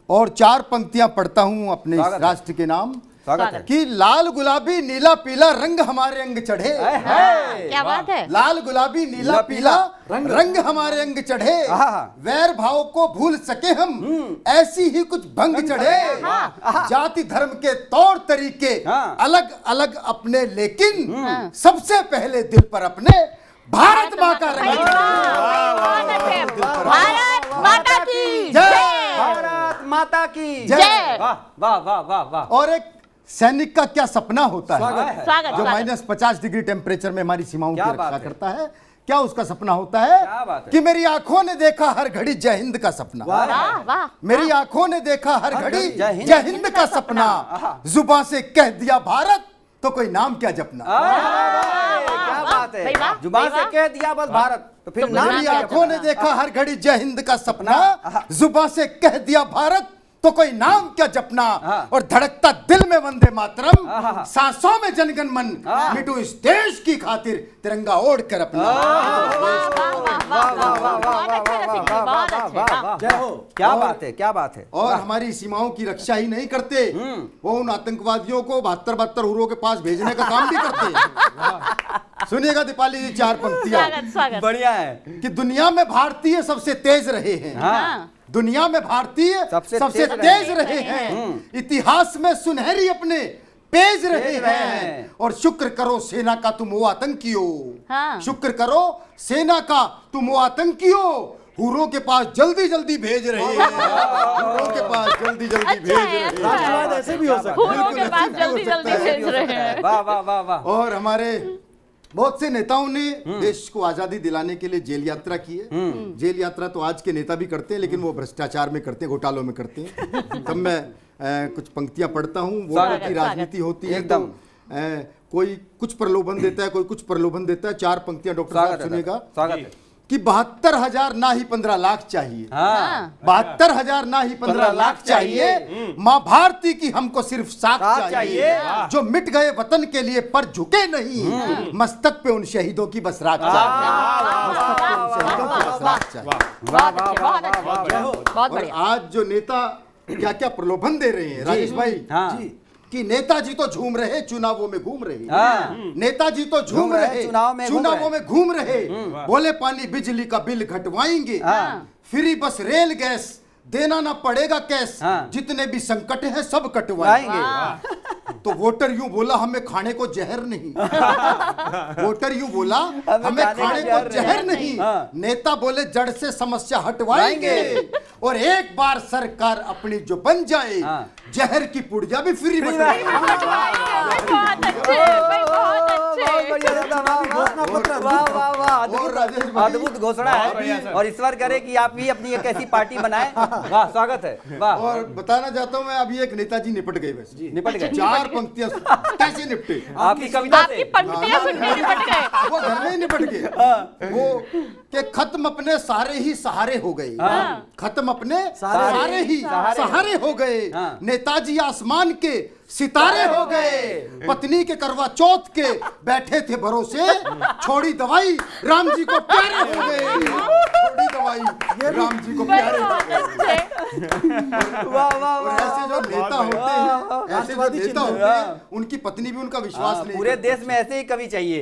और 4 पंक्तियां पढ़ता हूं अपने राष्ट्र के नाम कि लाल गुलाबी नीला पीला रंग हमारे अंग चढ़े। क्या बात है। लाल गुलाबी नीला पीला रंग हमारे अंग चढ़े। वैर भाव को भूल सके हम ऐसी ही कुछ भंग चढ़े। जाति धर्म के तौर तरीके अलग अलग अपने, लेकिन सबसे पहले दिल पर अपने भारत माँ का रंग चढ़े। भारत माता की जय। भारत माता की जय। वाह वाह वाह वाह वाह। और एक सैनिक का क्या सपना होता है स्वागत जो -50 डिग्री टेम्परेचर में हमारी सीमाओं की रक्षा करता है, क्या उसका सपना होता क्या बात है है? कि मेरी आंखों ने देखा हर घड़ी जय हिंद का सपना। वाह वाह मेरी आंखों ने देखा हर घड़ी जय जय हिंद का सपना, जुबां से कह दिया भारत तो कोई नाम क्या जपना। क्या बात है, भाई वाह, जुबान भाई से वाह। कह दिया बस भारत तो फिर नाम मेरी क्या आंखों ने देखा हर घड़ी जय हिंद का सपना, जुबां से कह दिया भारत तो कोई नाम क्या जपना। और धड़कता दिल में वंदे मातरम, सांसों में जनगण मन, मिटू इस देश की खातिर तिरंगा ओढ़ कर अपना। जय हो। क्या बात है, क्या बात है। और हमारी सीमाओं की रक्षा ही नहीं करते, वो उन आतंकवादियों को 72 हुरों के पास भेजने का काम भी करते। सुनिएगा दीपाली जी 4 पंक्तियां। स्वागत स्वागत। बढ़िया है। कि दुनिया में भारतीय सबसे तेज रहे हैं। हाँ। दुनिया में भारतीय सबसे सबसे तेज तेज रहे हैं, इतिहास में सुनहरी अपने पेज रहे हैं। और शुक्र करो सेना का तुम वो आतंकियों, हाँ। शुक्र करो सेना का तुम वो आतंकियों, हुरों के पास जल्दी जल्दी भेज रहे हैं, हुरों के पास जल्दी जल्दी अच्छा भेज है, रहे हैं। अच्छा है। राष्ट्रवाद ऐसे भी हो सकता है। फूलों के पास जल्दी जल्दी भेज रहे हैं। वाह वाह वाह वाह। और हमारे बहुत से नेताओं ने देश को आजादी दिलाने के लिए जेल यात्रा की है। जेल यात्रा तो आज के नेता भी करते हैं, लेकिन वो भ्रष्टाचार में करते हैं, घोटालों में करते हैं। तब मैं कुछ पंक्तियां पढ़ता हूँ। वोटों स्वागत, की राजनीति होती है एकदम। तो कोई कुछ प्रलोभन देता है, कोई कुछ प्रलोभन देता है। 4 पंक्तियां डॉक्टर स्वागत साहब है, सुनेगा स्वागत है। कि 72,000 ना ही 15 लाख चाहिए। हाँ 72,000 ना ही 15 लाख चाहिए, माँ भारती की हमको सिर्फ साख साख चाहिए, जो मिट गए वतन के लिए पर झुके नहीं, मस्तक पे उन शहीदों की बस राख चाहिए, मस्तक पे उन शहीदों की बस राख चाहिए। बहुत अच्छे, बहुत अच्छे, बहुत और बढ़िया। आज जो नेता क्या क्या प्रलोभन दे रहे हैं राजेश भाई, हाँ। जी, कि नेताजी तो झूम रहे चुनावों में घूम रहे, हाँ। नेताजी तो झूम रहे चुनावों में घूम रहे, बोले पानी बिजली का बिल घटवाएंगे, फ्री बस रेल गैस देना ना पड़ेगा कैश, हाँ। जितने भी संकट हैं सब कटवाएंगे। तो वोटर यूं बोला हमें खाने को जहर नहीं, वोटर यूं बोला हमें खाने को जहर नहीं, हाँ। नेता बोले जड़ से समस्या हटवाएंगे, और एक बार सरकार अपनी जो बन जाए, हाँ। जहर की पुड़िया भी फ्री बहुत अच्छे, भाई बहुत अच्छे। और राजेश भाई, अद्भुत घोषणा है। और ईश्वर करे कि आप भी अपनी एक ऐसी पार्टी बनाए। वाह स्वागत है। वाह और बताना चाहता हूँ मैं, अभी एक नेताजी निपट गए, वैसे निपट गए। 4 पंक्तियां कैसे निपटे, आपकी कविता आपकी पंक्तियां सुन के निपट गए। वो घर में ही निपट गए। वो के खत्म अपने सारे ही सहारे हो गए, खत्म अपने सारे ही सहारे हो गए, नेताजी आसमान के सितारे हो गए, पत्नी के करवा चौथ के बैठे थे भरोसे, छोड़ी दवाई राम जी को प्यारे हो गए, छोड़ी दवाई राम जी को प्यारे हो गए। वाह वाह और ऐसे जो नेता होते हैं, ऐसे जो नेता होते हैं, उनकी पत्नी भी उनका विश्वास नहीं पूरे करती। देश में ऐसे ही कवि चाहिए।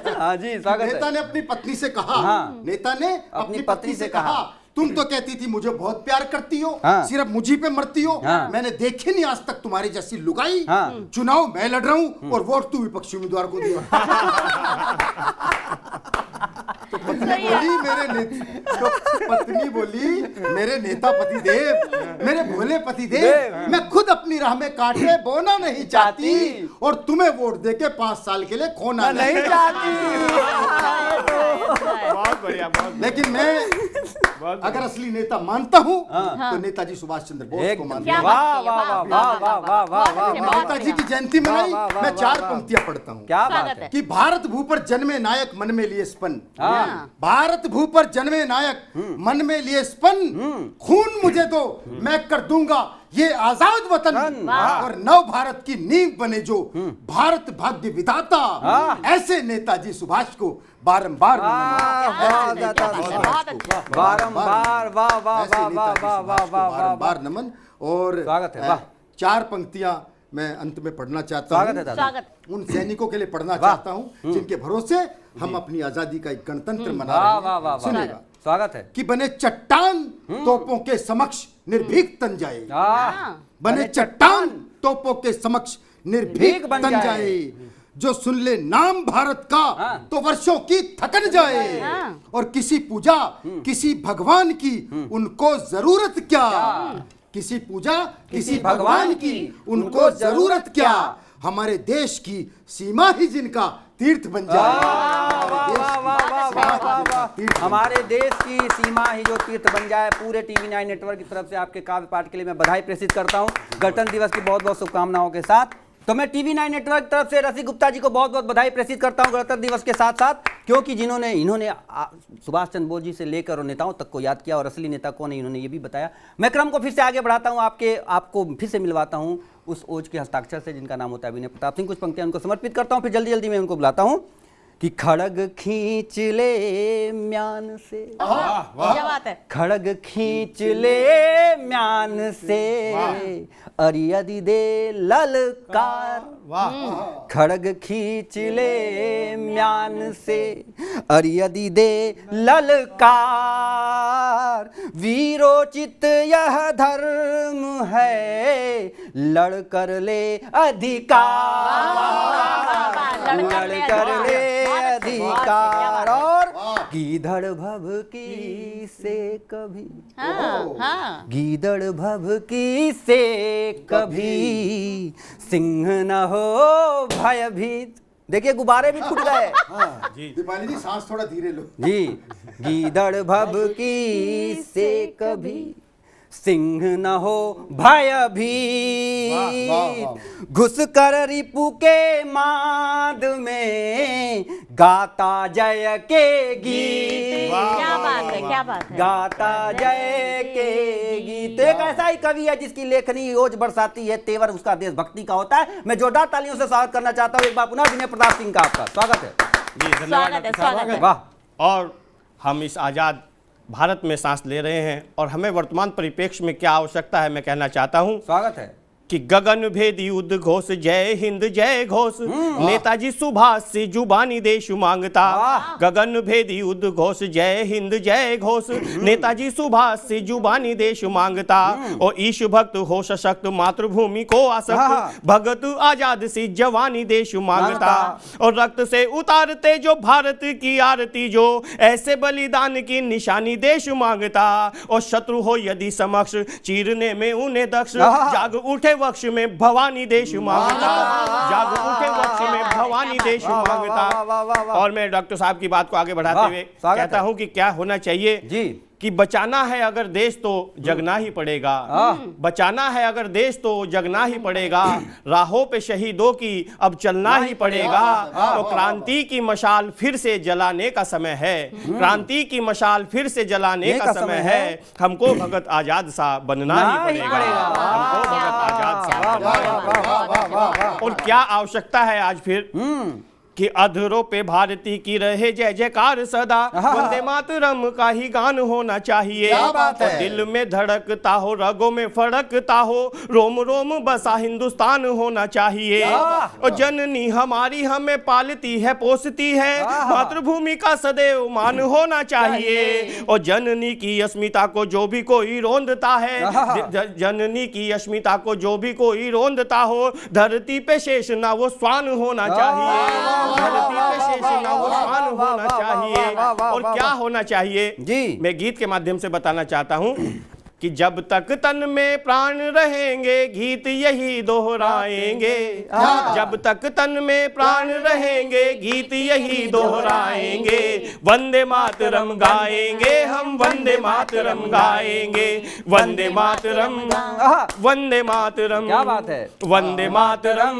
हाँ जी स्वागत नेता है। ने अपनी पत्नी से कहा, हाँ। नेता ने अपनी पत्नी से कहा, तुम तो कहती थी मुझे बहुत प्यार करती हो, हाँ। सिर्फ मुझी पे मरती हो, हाँ। मैंने देखी नहीं आज तक तुम्हारी जैसी लुगाई, हाँ। चुनाव मैं लड़ रहा हूं और वोट तू विपक्षी उम्मीदवार को दिया। तो पत्नी बोली मेरे नेता पति देव, मेरे भोले पति देव, मैं खुद अपनी राह में कांटे बोना नहीं चाहती, और तुम्हें वोट देके 5 साल के लिए खोना नहीं चाहती। बहुत बढ़िया, बहुत लेकिन मैं अगर असली नेता मानता हूँ तो नेताजी सुभाष चंद्र बोस को मानता हूँ। वाह वाह वाह वाह वाह वाह वाह वाह। नेताजी की जयंती मनाई, वाह, वाह, मैं वाह, 4 वाह। पंक्तियां पढ़ता हूँ। क्या बात स्वागत है। है। कि भारत भू पर जन्मे नायक मन में लिए स्पन, हाँ। भारत भू पर जन्मे नायक मन में लिए स्पन, खून मुझे दो मैं कर दूंगा ये आजाद वतन, और नव भारत की नींव बने जो भारत भाग्य विधाता, ऐसे नेताजी सुभाष को बारंबार बारंबार वाह वाह वाह वाह वाह वाह वाह बारंबार नमन। और स्वागत है, वाह। 4 पंक्तियां मैं अंत में पढ़ना चाहता स्वागत है हूँ, दादा। स्वागत। उन सैनिकों के लिए पढ़ना चाहता हूँ जिनके भरोसे हम अपनी आजादी का एक गणतंत्र मना वाह रहे वाह हैं। वाह सुनिएगा स्वागत है। कि बने चट्टान तोपों के समक्ष निर्भीक तन जाए, बने चट्टान तोपों के समक्ष निर्भीक बन तन जाए। जाए, जो सुन ले नाम भारत का तो वर्षों की थकन जाए, और किसी पूजा किसी भगवान की उनको जरूरत क्या, किसी पूजा किसी भगवान की उनको जरूरत क्या, हमारे देश की सीमा ही जिनका तीर्थ बन जाए। हमारे देश की सीमा ही जो तीर्थ बन जाए। पूरे टीवी 9 नेटवर्क की तरफ से आपके काव्य पाठ के लिए मैं बधाई प्रेषित करता हूं, गणतंत्र दिवस की बहुत बहुत शुभकामनाओं के साथ। तो मैं टीवी 9 नेटवर्क की तरफ से रसिक गुप्ता जी को बहुत बहुत बधाई प्रेषित करता हूं गणतंत्र दिवस के साथ साथ, क्योंकि इन्होंने सुभाष चंद्र बोस जी से लेकर और नेताओं तक को याद किया, और असली नेता कौन है इन्होंने ये भी बताया। मैं क्रम को फिर से आगे बढ़ाता हूं, आपको फिर से मिलवाता हूं उस ओज के हस्ताक्षर से जिनका नाम होता है अभिनय प्रताप सिंह। कुछ पंक्तियां उनको समर्पित करता हूं, फिर जल्दी जल्दी मैं उनको बुलाता हूं कि खड़ग खींच ले म्यान से, क्या बात है, खड़ग खींच ले म्यान से, अरियदि दे ललकार, खड़ग खींच ले म्यान से, अरियदि दे ललकार, वीरोचित यह धर्म है, लड़ कर ले अधिकार, लड़ कर ले अधिकार, और गीदड़ भभकी से कभी, गीदड़ भभकी से कभी, सिंह न हो भयभीत। देखिए गुब्बारे भी फूट गए। दीपाली जी सांस थोड़ा धीरे लो जी। गीदड़ भभकी से कभी, सिंह न हो भयभीत, घुस कर रिपु के माद में, गाता जय के गीत। क्या बात है, क्या बात है, गाता जय के गीत। एक ऐसा ही कवि है जिसकी लेखनी ओज बरसाती है, तेवर उसका देशभक्ति का होता है। मैं जोरदार तालियों से स्वागत करना चाहता हूँ एक बार पुनः विनय प्रताप सिंह का। आपका स्वागत है जी, स्वागत है, स्वागत है। वाह। और हम इस आज़ाद भारत में सांस ले रहे हैं, और हमें वर्तमान परिप्रेक्ष्य में क्या आवश्यकता है मैं कहना चाहता हूं स्वागत है कि गगन भेदी उद्घोष, जय हिंद जय घोष, नेताजी सुभाष से जुबानी देश मांगता। गगन भेदी उद्घोष, जय हिंद जय घोष, नेताजी सुभाष से जुबानी देश मांगता। और ईश भक्त हो सशक्त, मातृभूमि को आसक्त, भगत आजाद से जवानी देश मांगता। और रक्त से उतारते जो भारत की आरती, जो ऐसे बलिदान की निशानी देश मांगता। और शत्रु हो यदि समक्ष, चीरने में उन्हें दक्ष, जाग उठे वक्ष में भवानी देश मांगता, जाग उठे वक्ष में भवानी देश मांगता। और मैं डॉक्टर साहब की बात को आगे बढ़ाते हुए कहता हूं कि क्या होना चाहिए जी, कि बचाना है अगर देश तो जगना ही पड़ेगा, बचाना है अगर देश तो जगना ही पड़ेगा, राहों पे शहीदों की अब चलना ही पड़ेगा। तो क्रांति की मशाल फिर से जलाने का समय है, क्रांति की मशाल फिर से जलाने का समय है। हमको भगत आजाद सा बनना ही पड़ेगा, हमको भगत आजाद सा बनना। और क्या आवश्यकता है आज फिर कि अधरों पे भारती की रहे जय जयकार सदा, वंदे मातरम का ही गान होना चाहिए। और दिल में धड़कता हो, रगों में फड़कता हो, रोम रोम बसा हिंदुस्तान होना चाहिए। और जननी हमारी हमें पालती है पोसती है, मातृभूमि का सदैव मान होना चाहिए। और जननी की अस्मिता को जो भी कोई रोंदता है, जननी की अस्मिता को जो भी कोई रोंदता हो, धरती पे शेष ना वो स्वान होना चाहिए, धरती पे शेष ना वो स्वान होना चाहिए। और क्या होना चाहिए जी, मैं गीत के माध्यम से बताना चाहता हूं कि जब तक तन में प्राण रहेंगे गीत यही दोहराएंगे, जब तक तन में प्राण रहेंगे गीत यही दोहराएंगे। वंदे मातरम गाएंगे हम, वंदे मातरम गाएंगे, वंदे मातरम, वंदे मातरम। क्या बात है, वंदे मातरम,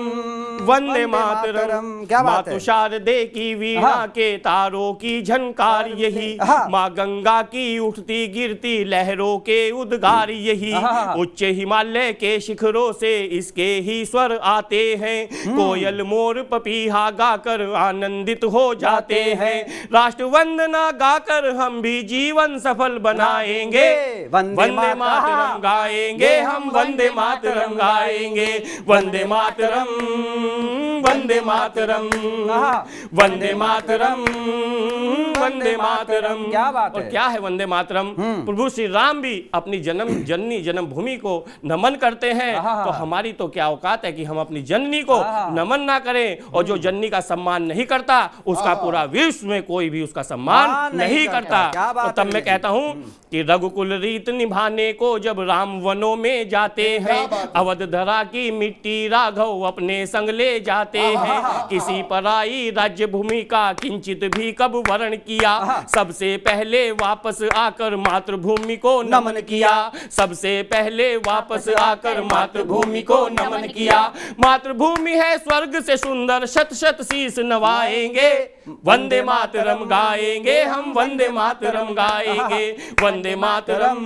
वंदे मातरम। क्या बात है। मातु शारदे की वीणा के तारों की झनकार यही, माँ गंगा की उठती गिरती लहरों के उद्गार यही। उच्च हिमालय के शिखरों से इसके ही स्वर आते हैं, कोयल मोर पपीहा गाकर आनंदित हो जाते हैं। राष्ट्र वंदना गाकर हम भी जीवन सफल बनाएंगे, वंदे मातरम गाएंगे हम, वंदे मातरम गाएंगे, वंदे मातरम, वंदे मातरम, वंदे मातरम, वंदे मातरम। क्या बात है। और क्या है वंदे मातरम? प्रभु श्री राम भी अपनी अपनी जननी जन्मभूमि को नमन करते हैं, तो हमारी तो क्या औकात है कि हम अपनी जननी को नमन ना करें। और जो जननी का सम्मान नहीं करता उसका पूरा विश्व में कोई भी उसका सम्मान नहीं करता। तो तब मैं कहता हूं कि रघुकुल रीत निभाने को जब राम वनों में जाते हैं, अवध धरा की मिट्टी राघव अपने संग ले जाते हैं। किसी पराई राज्य भूमि का किंचित भी कब वर्ण किया, सबसे पहले वापस आकर मातृभूमि को नमन किया। सबसे पहले वापस आकर मातृभूमि को नमन किया। मातृभूमि है स्वर्ग से सुंदर, शत शत शीस नवाएंगे। वंदे मातरम गाएंगे हम, वंदे मातरम गाएंगे। वंदे मातरम,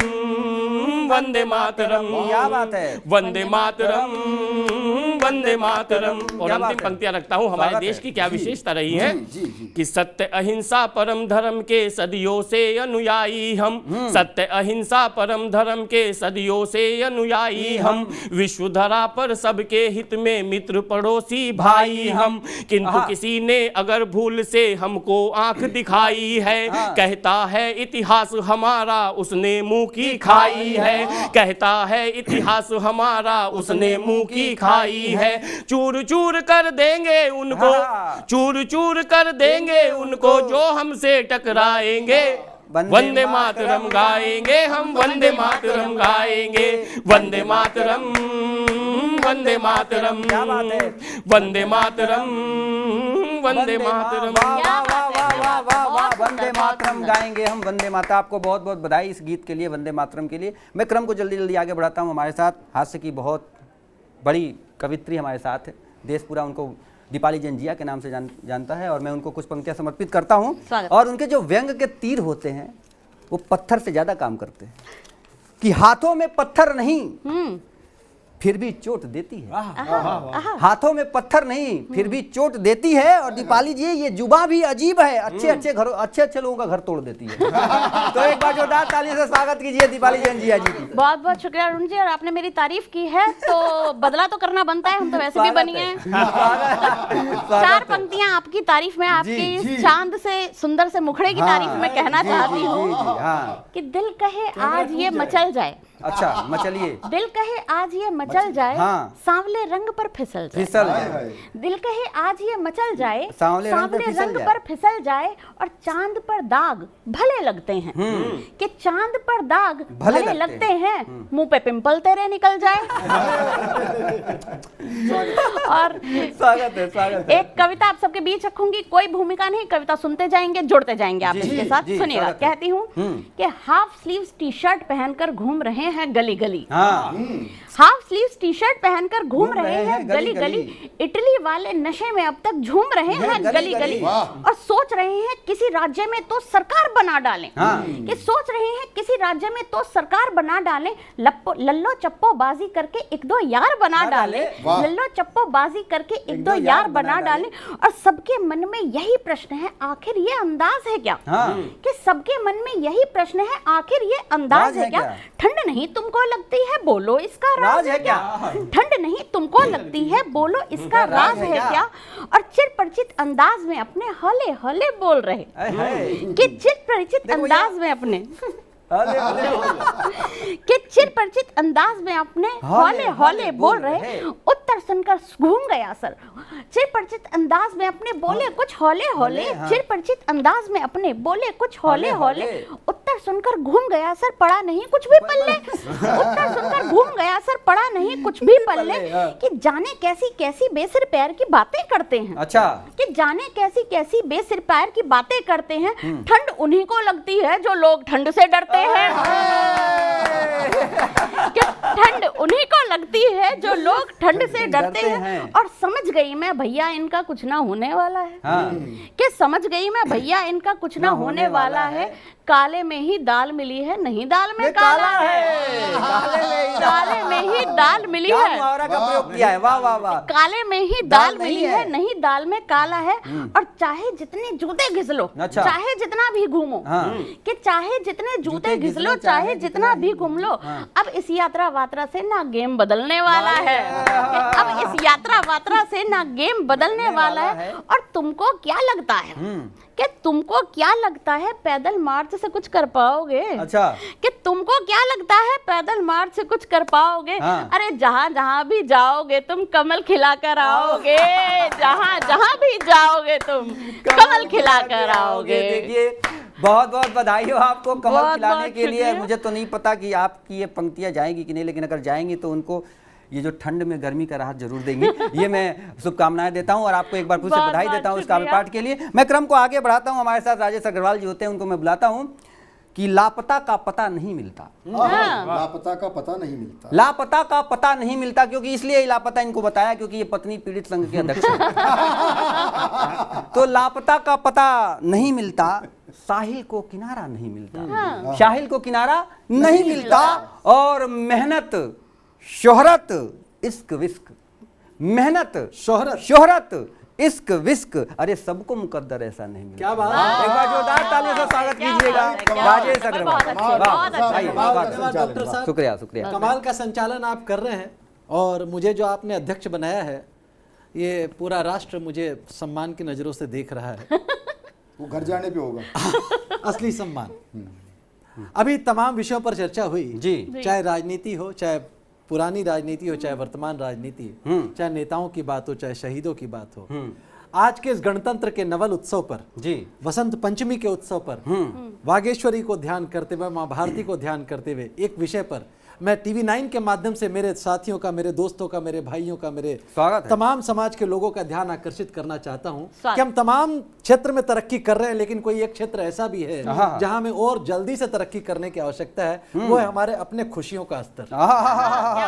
वंदे मातरम, क्या बात है, वंदे मातरम, वंदे मातरम। और अंतिम पंक्तियां रखता हूं। हमारे देश की क्या विशेषता रही है कि सत्य अहिंसा परम धर्म के सदियों से अनुयायी हम। सत्य अहिंसा परम धर्म के सदियों से अनुयायी हम। विश्व धरा पर सबके हित में मित्र पड़ोसी भाई हम। किंतु किसी ने अगर भूल से हमको आंख दिखाई है, कहता है इतिहास हमारा उसने मुंह की खाई है। कहता है इतिहास हमारा उसने मुंह की खाई है। चूर चूर कर देंगे उनको, चूर चूर कर देंगे उनको जो हमसे टकराएंगे। वंदे मातरम गाएंगे हम, वंदे मातरम गाएंगे। वंदे मातरम, वंदे मातरम, वंदे मातरम, वंदे मातरम। वंदे मातरम गाएंगे हम, वंदे माता। आपको बहुत बहुत बधाई इस गीत के लिए, वंदे मातरम के लिए। मैं क्रम को जल्दी जल्दी आगे बढ़ाता हूँ। हमारे साथ हास्य की बहुत बड़ी कवित्री हमारे साथ है। देश पूरा उनको दीपाली जंजिया के नाम से जानता है और मैं उनको कुछ पंक्तियां समर्पित करता हूं। और उनके जो व्यंग के तीर होते हैं वो पत्थर से ज्यादा काम करते हैं कि हाथों में पत्थर नहीं फिर भी चोट देती है। हाथों में पत्थर नहीं फिर भी चोट देती है। और दीपाली जी ये जुबा भी अजीब है, अच्छे अच्छे लोगों का घर तोड़ देती है। तो एक बार जोरदार ताली से स्वागत कीजिए दीपाली जंजिया जी की। बहुत बहुत शुक्रिया अरुण जी। और आपने मेरी तारीफ की है तो बदला तो करना बनता है, हम तो वैसे भी बनी हैं। 4 पंक्तियां आपकी तारीफ में, आपकी चांद से सुंदर से मुखड़े की तारीफ में कहना चाहती हूँ कि दिल कहे आज ये मचल जाए। अच्छा मचलिए। दिल कहे आज ये मचल जाए, सांवले रंग पर फिसल जाए। दिल कहे आज ये मचल जाए, सांवले रंग पर फिसल जाए। और चांद पर दाग भले लगते हैं कि चांद पर दाग भले लगते हैं, मुंह पे पिंपल तेरे निकल जाए। और स्वागत है। एक कविता आप सबके बीच रखूंगी, कोई भूमिका नहीं, कविता सुनते जाएंगे, जुड़ते जाएंगे आप इसके साथ। सुनिएगा, कहती हूँ कि हाफ स्लीव्स टी शर्ट पहनकर घूम रहे हैं गली गली। हाफ स्लीव्स टी शर्ट पहनकर घूम रहे हैं गली गली। इटली वाले नशे में अब तक झूम रहे हैं गली गली। और सोच रहे हैं किसी राज्य में तो सरकार बना डालें। कि सोच रहे हैं किसी राज्य में तो सरकार बना डालें। लल्लो चप्पो बाजी करके 1-2 यार बना डालें। लल्लो चप्पो बाजी करके 1-2 यार बना डालें। और सबके मन में यही प्रश्न है, आखिर ये अंदाज है क्या? कि सबके मन में यही प्रश्न है, आखिर ये अंदाज है क्या? ठंड नहीं तुमको लगती है, बोलो इसका राज है क्या? ठंड नहीं तुमको लगती है, बोलो इसका राज है क्या? और चिर परिचित अंदाज में अपने हौले हौले बोल रहे कि चिर परिचित अंदाज में अपने कि चिर परिचित अंदाज में अपने हौले हौले बोल रहे। उत्तर सुनकर घूम गया सर, चिर परिचित अंदाज में अपने बोले कुछ हौले हौले। चिर परिचित अंदाज में अपने बोले कुछ हौले हौले। उत्तर सुनकर घूम गया सर, पड़ा नहीं कुछ भी पल्ले। उत्तर सुनकर घूम गया सर, पड़ा नहीं कुछ भी पल्ले। कि जाने कैसी कैसी बेसिर पैर की बातें करते हैं। अच्छा, कि जाने कैसी कैसी बेसिर पैर की बातें करते हैं। ठंड उन्हीं को लगती है जो लोग ठंड से डरते हैं। कि ठंड उन्हीं को लगती है जो लोग ठंड से डरते हैं। और समझ गई मैं भैया इनका कुछ ना होने वाला है। कि समझ गई मैं भैया इनका कुछ ना होने वाला है। काले में ही दाल मिली है, नहीं दाल में काला है। काले में ही दाल मिली है, का प्रयोग किया है। वाह वाह वाह। काले में ही दाल मिली है, नहीं दाल में काला है। और चाहे जितने जूते घिस लो, चाहे जितना भी घूमो, कि चाहे जितने जूते घिस लो, चाहे जितना भी घूम लो, अब इस यात्रा वात्रा से ना गेम बदलने वाला है। अब इस यात्रा वात्रा से ना गेम बदलने वाला है। और तुमको क्या लगता है कि तुमको क्या लगता है पैदल मार्च से कुछ कर पाओगे? अच्छा, कि तुमको क्या लगता है पैदल मार्च से कुछ कर पाओगे? हाँ। अरे जहां जहां भी जाओगे तुम कमल खिलाकर आओगे, जहां जहां भी जाओगे तुम कमल खिलाकर आओगे। देखिए, बहुत बहुत बधाई हो आपको कमल बहुत खिलाने बहुत के लिए। शुक्रिया। मुझे तो नहीं पता कि आपकी ये पंक्तियां जाएंगी कि नहीं, लेकिन अगर जाएंगी तो उनको ये जो ठंड में गर्मी का राहत जरूर देंगी। ये मैं शुभकामनाएं देता हूं और आपको एक बार फिर से बहुत बधाई बहुत देता हूं इस शुक्रिया। काव्य पाठ के लिए। मैं क्रम को आगे बढ़ाता हूं। हमारे साथ राजेश अग्रवाल जी होते हैं, उनको मैं बुलाता हूं कि लापता का पता नहीं मिलता। लापता का पता नहीं मिलता। लापता का पता नहीं मिलता, क्योंकि इसलिए लापता इनको बताया क्योंकि ये पत्नी पीड़ित संघ के अध्यक्ष हैं। तो लापता का पता नहीं मिलता, साहिल को किनारा नहीं मिलता, साहिल को किनारा नहीं मिलता। और मेहनत शोहरत इश्क विस्क, मेहनत शोहरत शोहरत इश्क विस्क, अरे सबको मुकद्दर ऐसा नहीं मिलता। क्या बात। एक बार जोरदार तालियों से स्वागत कीजिएगा राजेश अग्रवाल। बहुत अच्छे, बहुत अच्छे। धन्यवाद डॉक्टर साहब, शुक्रिया शुक्रिया। कमाल का संचालन आप कर रहे हैं और मुझे जो आपने अध्यक्ष बनाया है, ये पूरा राष्ट्र मुझे सम्मान की नजरों से देख रहा है। वो घर जाने पे होगा। असली सम्मान। अभी तमाम विषयों पर चर्चा हुई जी। चाहे राजनीति हो, चाहे पुरानी राजनीति हो, चाहे वर्तमान राजनीति, चाहे नेताओं की बात हो, चाहे शहीदों की बात हो। आज के इस गणतंत्र के नवल उत्सव पर, जी, वसंत पंचमी के उत्सव पर, वागेश्वरी को ध्यान करते हुए, माँ भारती को ध्यान करते हुए एक विषय पर मैं टीवी 9 के माध्यम से मेरे साथियों का, मेरे दोस्तों का, मेरे भाइयों का, मेरे स्वागत है। तमाम समाज के लोगों का ध्यान आकर्षित करना चाहता हूं स्वागत। कि हम तमाम क्षेत्र में तरक्की कर रहे हैं, लेकिन कोई एक क्षेत्र ऐसा भी है जहां हमें और जल्दी से तरक्की करने की आवश्यकता है। वो है हमारे अपने खुशियों का स्तर।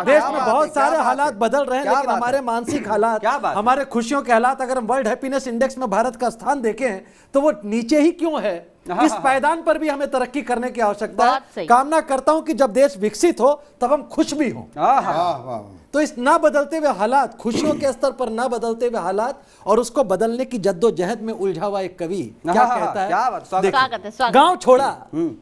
देश में बहुत सारे हालात बदल रहे हैं, लेकिन हमारे मानसिक हालात, क्या बात है? हमारे खुशियों के हालात, अगर हम वर्ल्ड हैप्पीनेस इंडेक्स में भारत का स्थान देखें तो वो नीचे ही क्यों है? इस पायदान पर भी हमें तरक्की करने की आवश्यकता बहुत है। सही। कामना करता हूं कि जब देश विकसित हो तब हम खुश भी हों। वाह वाह। तो इस ना बदलते हुए हालात, खुशियों के स्तर पर ना बदलते हुए हालात और उसको बदलने की जद्दोजहद में उलझा हुआ एक कवि क्या कहता है? क्या बात, स्वागत। देखिए, स्वागत है, स्वागत।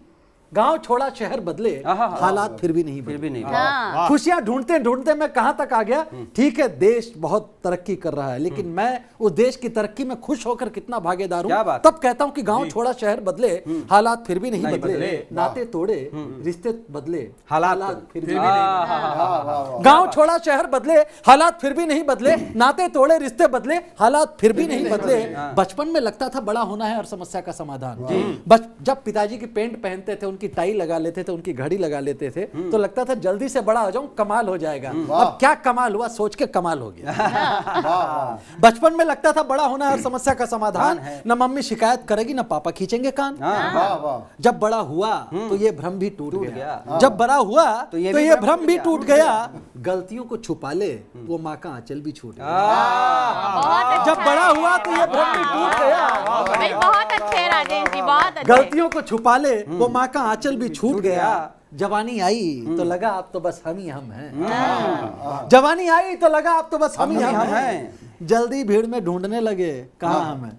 गांव छोड़ा शहर बदले, हालात फिर भी नहीं फिर भी नहीं। हाँ। खुशियां ढूंढते ढूंढते मैं कहां तक आ गया। ठीक है, देश बहुत तरक्की कर रहा है, लेकिन मैं उस देश की तरक्की में खुश होकर कितना भागीदार क्या हूं। बात। तब कहता हूं कि गांव छोड़ा शहर बदले, हालात फिर भी नहीं बदले, बदले। नाते तोड़े रिश्ते बदले, हालात फिर भी नहीं। गांव छोड़ा शहर बदले, हालात फिर भी नहीं बदले, नाते तोड़े रिश्ते बदले, हालात फिर भी नहीं बदले। बचपन में लगता था बड़ा होना है हर समस्या का समाधान। जब पिताजी की पेंट पहनते थे, उनकी टाई लगा लेते थे, उनकी घड़ी लगा लेते थे, तो लगता था जल्दी से बड़ा हो जाऊं, कमाल हो जाएगा। अब क्या कमाल हुआ, सोच के कमाल हो गया। बचपन में लगता था बड़ा होना हर समस्या का समाधान, न मम्मी शिकायत करेगी, न पापा खींचेंगे कान। जब बड़ा हुआ तो ये भ्रम भी टूट गया। जब बड़ा हुआ तो ये भ्रम भी टूट गया। गलतियों को छुपा ले, वो माँ का आंचल भी छूट गया। जब बड़ा हुआ तो ये भ्रम भी टूट गया। भाई बहुत अच्छे राजेश जी, बहुत अच्छे। गलतियों को छुपा ले, वो माँ का आंचल भी छूट गया। जवानी आई तो लगा अब तो बस हम ही हम हैं। जवानी आई तो लगा अब तो बस हम ही हम हैं। जल्दी भीड़ में ढूंढने लगे कहाँ हम हैं।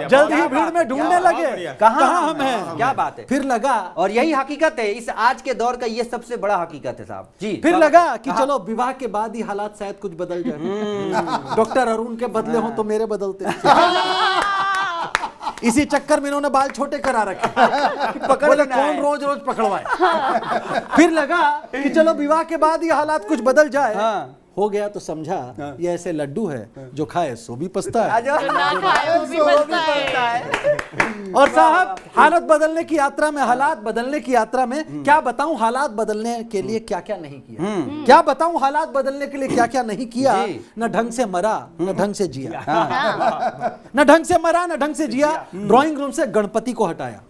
जल्दी ही भीड़ में ढूंढने लगे कहाँ हम हैं। क्या बात है। फिर लगा, और यही हकीकत है, इस आज के दौर का ये सबसे बड़ा हकीकत है साहब जी। फिर लगा कि चलो विवाह के बाद ही हालात शायद कुछ बदल जाए। डॉक्टर अरुण के बदले हो तो मेरे बदलते। इसी चक्कर में इन्होंने बाल छोटे करा रखे, बोले कौन रोज रोज पकड़वाए। फिर लगा कि चलो विवाह के बाद ही हालात कुछ बदल जाए। हो गया तो समझा ये ऐसे लड्डू है जो खाए सो भी पछता है। जो ना खाए वो भी पछता है। और साहब, हालत बदलने की यात्रा में, हालात बदलने की यात्रा में क्या बताऊं, हालात बदलने के लिए क्या क्या नहीं किया। क्या बताऊं, हालात बदलने के लिए क्या क्या नहीं किया। न ढंग से मरा, न ढंग से जिया। न ढंग से मरा, न ढंग से जिया। ड्राइंग रूम से गणपति को हटाया।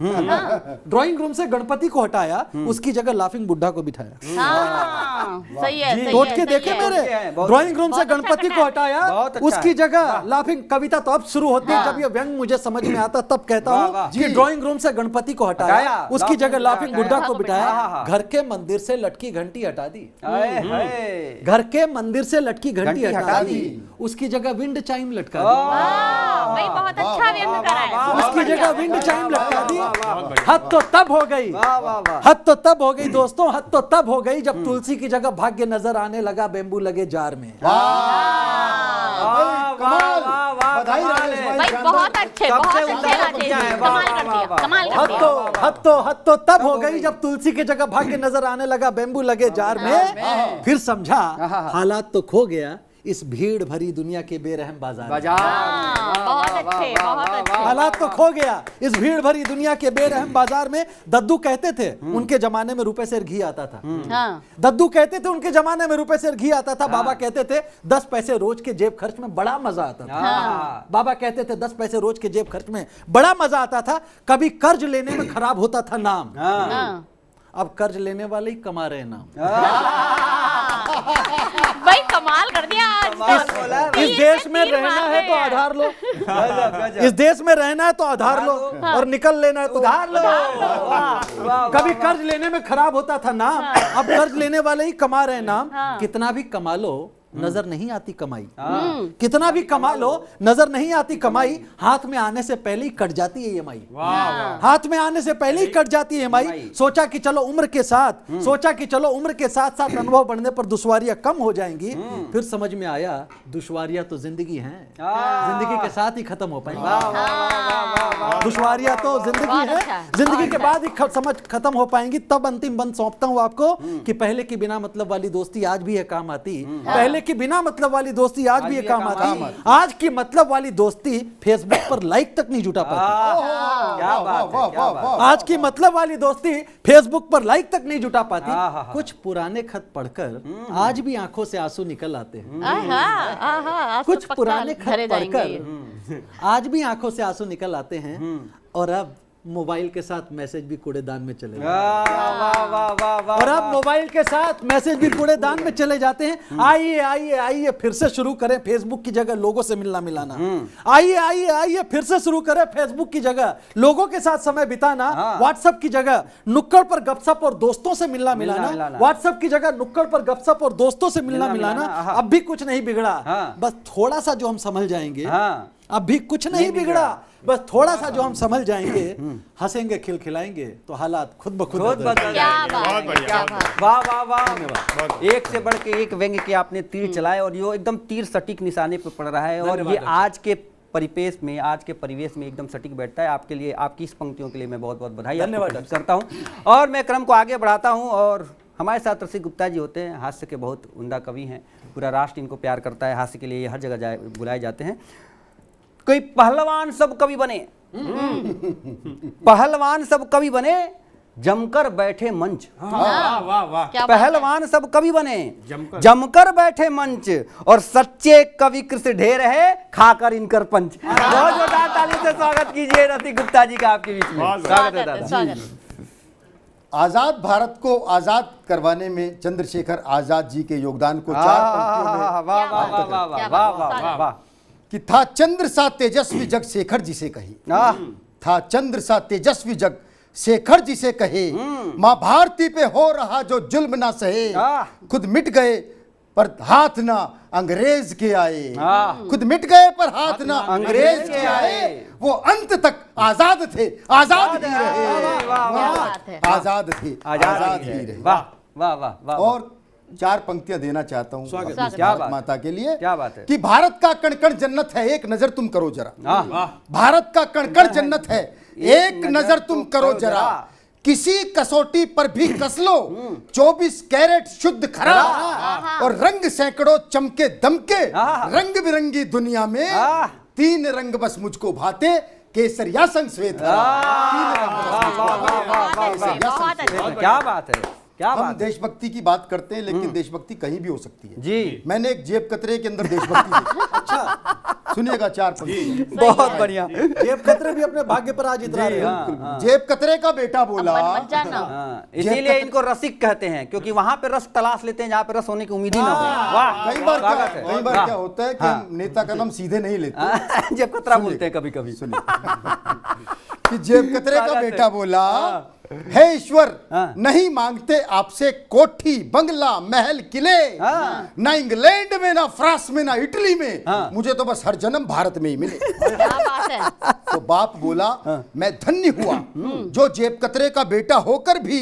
ड्राइंग रूम से गणपति को हटाया, उसकी जगह लाफिंग बुड्ढा को बिठाया। हाँ, सही है। सोच के देखे मेरे, ड्राइंग रूम से गणपति को हटाया, उसकी जगह लाफिंग। कविता तो अब शुरू होती है जब ये व्यंग मुझे समझ में आता, तब कहता हूँ कि ड्राइंग रूम से गणपति को हटाया, उसकी जगह लाफिंग बुड्ढा को बिठाया। घर के मंदिर से लटकी घंटी हटा दी। घर के मंदिर से लटकी घंटी हटा दी, उसकी जगह विंड चाइम लटका दी। भाई बहुत अच्छा व्यंग करा है। उसकी जगह विंड चाइम लटका दी। हद तो तब हो गई, हद तो तब हो गई दोस्तों, हद तो तब हो गई जब तुलसी की जगह भाग्य नजर आने लगा बेम्बू लगे जार में। बधाई राजेश भाई, भाई शानदार। बहुत अच्छे राजेश जी, कमाल कर दिया, कमाल कर दिया। हद तो तब हो गई जब तुलसी की जगह भाग्य नजर आने लगा बेम्बू लगे जार में। फिर समझा हालात तो खो गया इस भीड़ भरी दुनिया के बेरहम बाजार में। बहुत अच्छे, बहुत अच्छे। हालात तो खो गया इस भीड़ भरी दुनिया के बेरहम बाजार में। दद्दू कहते थे उनके जमाने में रुपए से घी आता था। दद्दू कहते थे उनके जमाने में रुपए से घी आता था। बाबा कहते थे 10 पैसे रोज के जेब खर्च में बड़ा मजा आता था। बाबा कहते थे 10 पैसे रोज के जेब खर्च में बड़ा मजा आता था। कभी कर्ज लेने में खराब होता था नाम, अब कर्ज लेने वाले ही कमा रहे नाम। भाई कमाल कर दिया आज। इस देश में रहना है तो आधार लो, इस देश में रहना है तो आधार लो, और निकल लेना है तो उधार लो। कभी कर्ज लेने में खराब होता था नाम, अब कर्ज लेने वाले ही कमा रहे नाम। कितना भी कमा लो नजर नहीं आती कमाई, कितना भी कमा लो नजर नहीं आती कमाई। हाथ में आने से पहले ही कट जाती है EMI, हाथ में आने से पहले ही कट जाती है EMI। सोचा कि चलो उम्र के साथ, सोचा कि चलो उम्र के साथ साथ अनुभव बढ़ने पर दुश्वारियां कम हो जाएंगी। फिर समझ में आया दुश्वारियां तो जिंदगी हैं, जिंदगी के साथ ही खत्म हो पाएंगी। दुश्वारियां तो जिंदगी है, जिंदगी के बाद ही समझ खत्म हो पाएंगी। तब अंतिम बंद सौंपता हूं आपको कि पहले की बिना मतलब वाली दोस्ती आज भी है काम आती, पहले की बिना मतलब वाली दोस्ती आज भी ये काम आती। आज की मतलब वाली दोस्ती फेसबुक पर लाइक तक नहीं जुटा पाती। क्या बात है, क्या बात है। आज की मतलब वाली दोस्ती फेसबुक पर लाइक तक नहीं जुटा पाती। कुछ पुराने खत पढ़कर आज भी आंखों से आंसू निकल आते हैं। कुछ पुराने खत पढ़कर आज भी आंखों से आंसू निकल आते हैं। और अब मोबाइल के साथ मैसेज भी कूड़ेदान में चले जाते हैं। और अब मोबाइल के साथ मैसेज भी कूड़ेदान में चले जाते हैं। आइए आइए आइए फिर से शुरू करें फेसबुक की जगह लोगों से मिलना मिलाना। आइए आइए आइए फिर से शुरू करें फेसबुक की जगह लोगों के साथ समय बिताना। व्हाट्सएप की जगह नुक्कड़ पर गपशप और दोस्तों से मिलना मिलाना। व्हाट्सएप की जगह नुक्कड़ पर गपशप और दोस्तों से मिलना मिलाना। अब भी कुछ नहीं बिगड़ा, बस थोड़ा सा जो हम समझ जाएंगे। अब भी कुछ नहीं बिगड़ा, बस थोड़ा सा जो हम समझ जाएंगे, हंसेंगे खिलखिलाएंगे तो हालात खुद ब खुद बदल जाएंगे। वाह वाह वाह, एक से बढ़ के एक व्यंग्य के आपने तीर चलाए और ये एकदम तीर सटीक निशाने पर पड़ रहा है। और ये आज के परिपेश में, आज के परिवेश में एकदम सटीक बैठता है। आपके लिए, आपकी इस पंक्तियों के लिए मैं बहुत बहुत बधाई धन्यवाद करता हूँ। और मैं क्रम को आगे बढ़ाता हूँ और हमारे साथ रसिक गुप्ता जी होते हैं, हास्य के बहुत उम्दा कवि हैं। पूरा राष्ट्र इनको प्यार करता है, हास्य के लिए हर जगह बुलाए जाते हैं। कोई पहलवान सब कवि बने, पहलवान सब कवि बने, जमकर बैठे मंच। पहलवान सब कवि बने, जमकर बैठे मंच, और सच्चे कवि कृष्ण ढेर है, खाकर इनकर पंच। बहुत जोरदार ताली से स्वागत कीजिए रसिक गुप्ता जी का आपके बीच में। स्वागत है दादा। आजाद भारत को आजाद करवाने में चंद्रशेखर आजाद जी के योगदान को 4 पंक्तियों में कि था चंद्र सा तेजस्वी जग शेखर जी से कही, था चंद्र सा तेजस्वी जग शेखर जी से कहे, मां भारती पे हो रहा जो जुल्म ना सहे, खुद मिट गए पर हाथ ना अंग्रेज के आए, खुद मिट गए पर हाथ ना अंग्रेज के आए, वो अंत तक आजाद थे, आजाद ही रहे, आजाद थे, आजाद ही रहे। वाह वाह वाह। और 4 पंक्तियां देना चाहता हूं भारत माता के लिए। क्या बात है। कि भारत का कण कण जन्नत है, एक नजर तुम करो जरा। भारत का कण कण जन्नत है, एक नजर तुम करो जरा, किसी कसौटी पर भी कस लो, 24 कैरेट शुद्ध खरा, और रंग सैकड़ों चमके दमके, रंग बिरंगी दुनिया में 3 रंग बस मुझको भाते, केसरिया संग श्वेत। क्या बात है, क्या हम बात। देशभक्ति की बात करते हैं, लेकिन देशभक्ति कहीं भी हो सकती है जी। मैंने एक जेब कतरे के अंदर देशभक्ति देखी। अच्छा सुनिएगा 4 पंक्ति। बहुत बढ़िया। जेब कतरे भी अपने भाग्य पर आज इतरा रहे हैं। जेब कतरे का बेटा बोला, इसीलिए इनको रसिक कहते हैं, क्योंकि वहां पे रस तलाश लेते हैं जहाँ पे रस होने की उम्मीद ही ना हो। वाह। कई बार क्या होता है कि हम नेता का नाम सीधे नहीं लेते, जेब कतरा बोलते हैं कभी कभी। सुनिए कि जेब कतरे का बेटा बोला, हे ईश्वर, हाँ। नहीं मांगते आपसे कोठी बंगला महल किले, हाँ। ना इंग्लैंड में ना फ्रांस में ना इटली में, हाँ। मुझे तो बस हर जन्म भारत में ही मिले। क्या बात है। तो बाप बोला, मैं धन्य हुआ जो जेब कतरे का बेटा होकर भी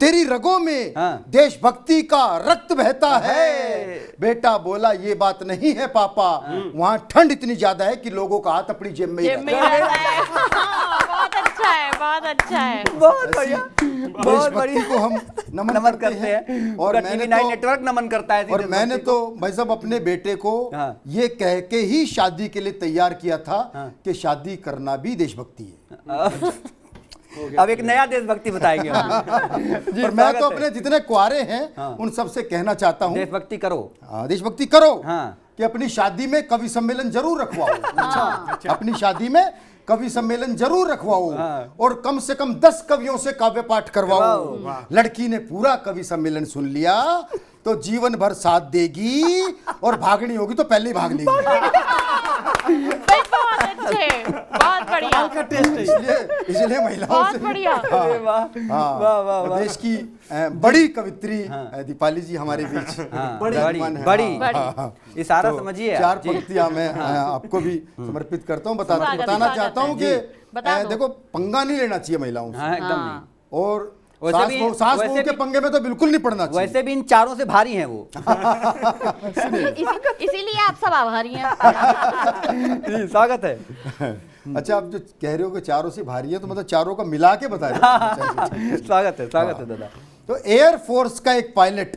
तेरी रगों में हाँ। देशभक्ति का रक्त बहता है। बेटा बोला, ये बात नहीं है पापा, वहां ठंड इतनी ज्यादा है कि लोगों का हाथ अपनी जेब में ही जेब में रहता है। रहता है। हाँ, बहुत अच्छा है, बहुत अच्छा है। बहुत बढ़िया, बहुत देशभक्ति बढ़िया। को हम नमन करते हैं। और मैंने TV9 तो नेटवर्क नमन करता है। और मैंने तो भाई साहब अपने बेटे को हाँ। ये कह के ही शादी के लिए तैयार किया था कि शादी करना भी देशभक्ति है। अब एक नया देशभक्ति बताएंगे हम। जी, और मैं स्वागत तो है। अपने जितने कुआरे हैं उन सबसे कहना चाहता हूँ, देशभक्ति करो। देशभक्ति करो। हाँ। कि अपनी शादी में कवि सम्मेलन जरूर रखवाओ। अच्छा, अपनी शादी में कवि सम्मेलन जरूर रखवाओ। हाँ। और कम से कम 10 कवियों से काव्य पाठ करवाओ। लड़की ने पूरा कवि सम्मेलन सुन लिया तो जीवन भर साथ देगी, और भागनी होगी तो पहले ही भाग लेगी। बहुत अच्छे, बहुत बढ़िया, का टेस्ट है। इसलिए महिलाओं बहुत से बढ़िया। अरे वाह, हाँ, वाह, वाह, और वाह। देश की बड़ी कवित्री दीपाली जी हमारे बीच हाँ, विराजमान हैं। बड़ी, हाँ, हाँ, हाँ। इशारा तो समझिए। 4 जी। पंक्तियां मैं आपको भी समर्पित करता हूँ। स्वागत, बताना स्वागत चाहता हूँ है। कि बता दो। देखो, पंगा नहीं लेना चाहिए महिलाओं से। हाँ, एकदम नहीं। हाँ। और वैसे सास भी- बहू वैसे के भी- पंगे में तो बिल्कुल नहीं पड़ना चाहिए। वैसे भी इन चारों से भारी हैं वो। इसीलिए आप सब आभारी हैं। जी, स्वागत है। अच्छा, आप जो कह रहे हो कि चारों से भारी है, तो मतलब चारों का मिला के बता रहे हो। स्वागत है, स्वागत है दादा। तो एयर फोर्स का एक पायलट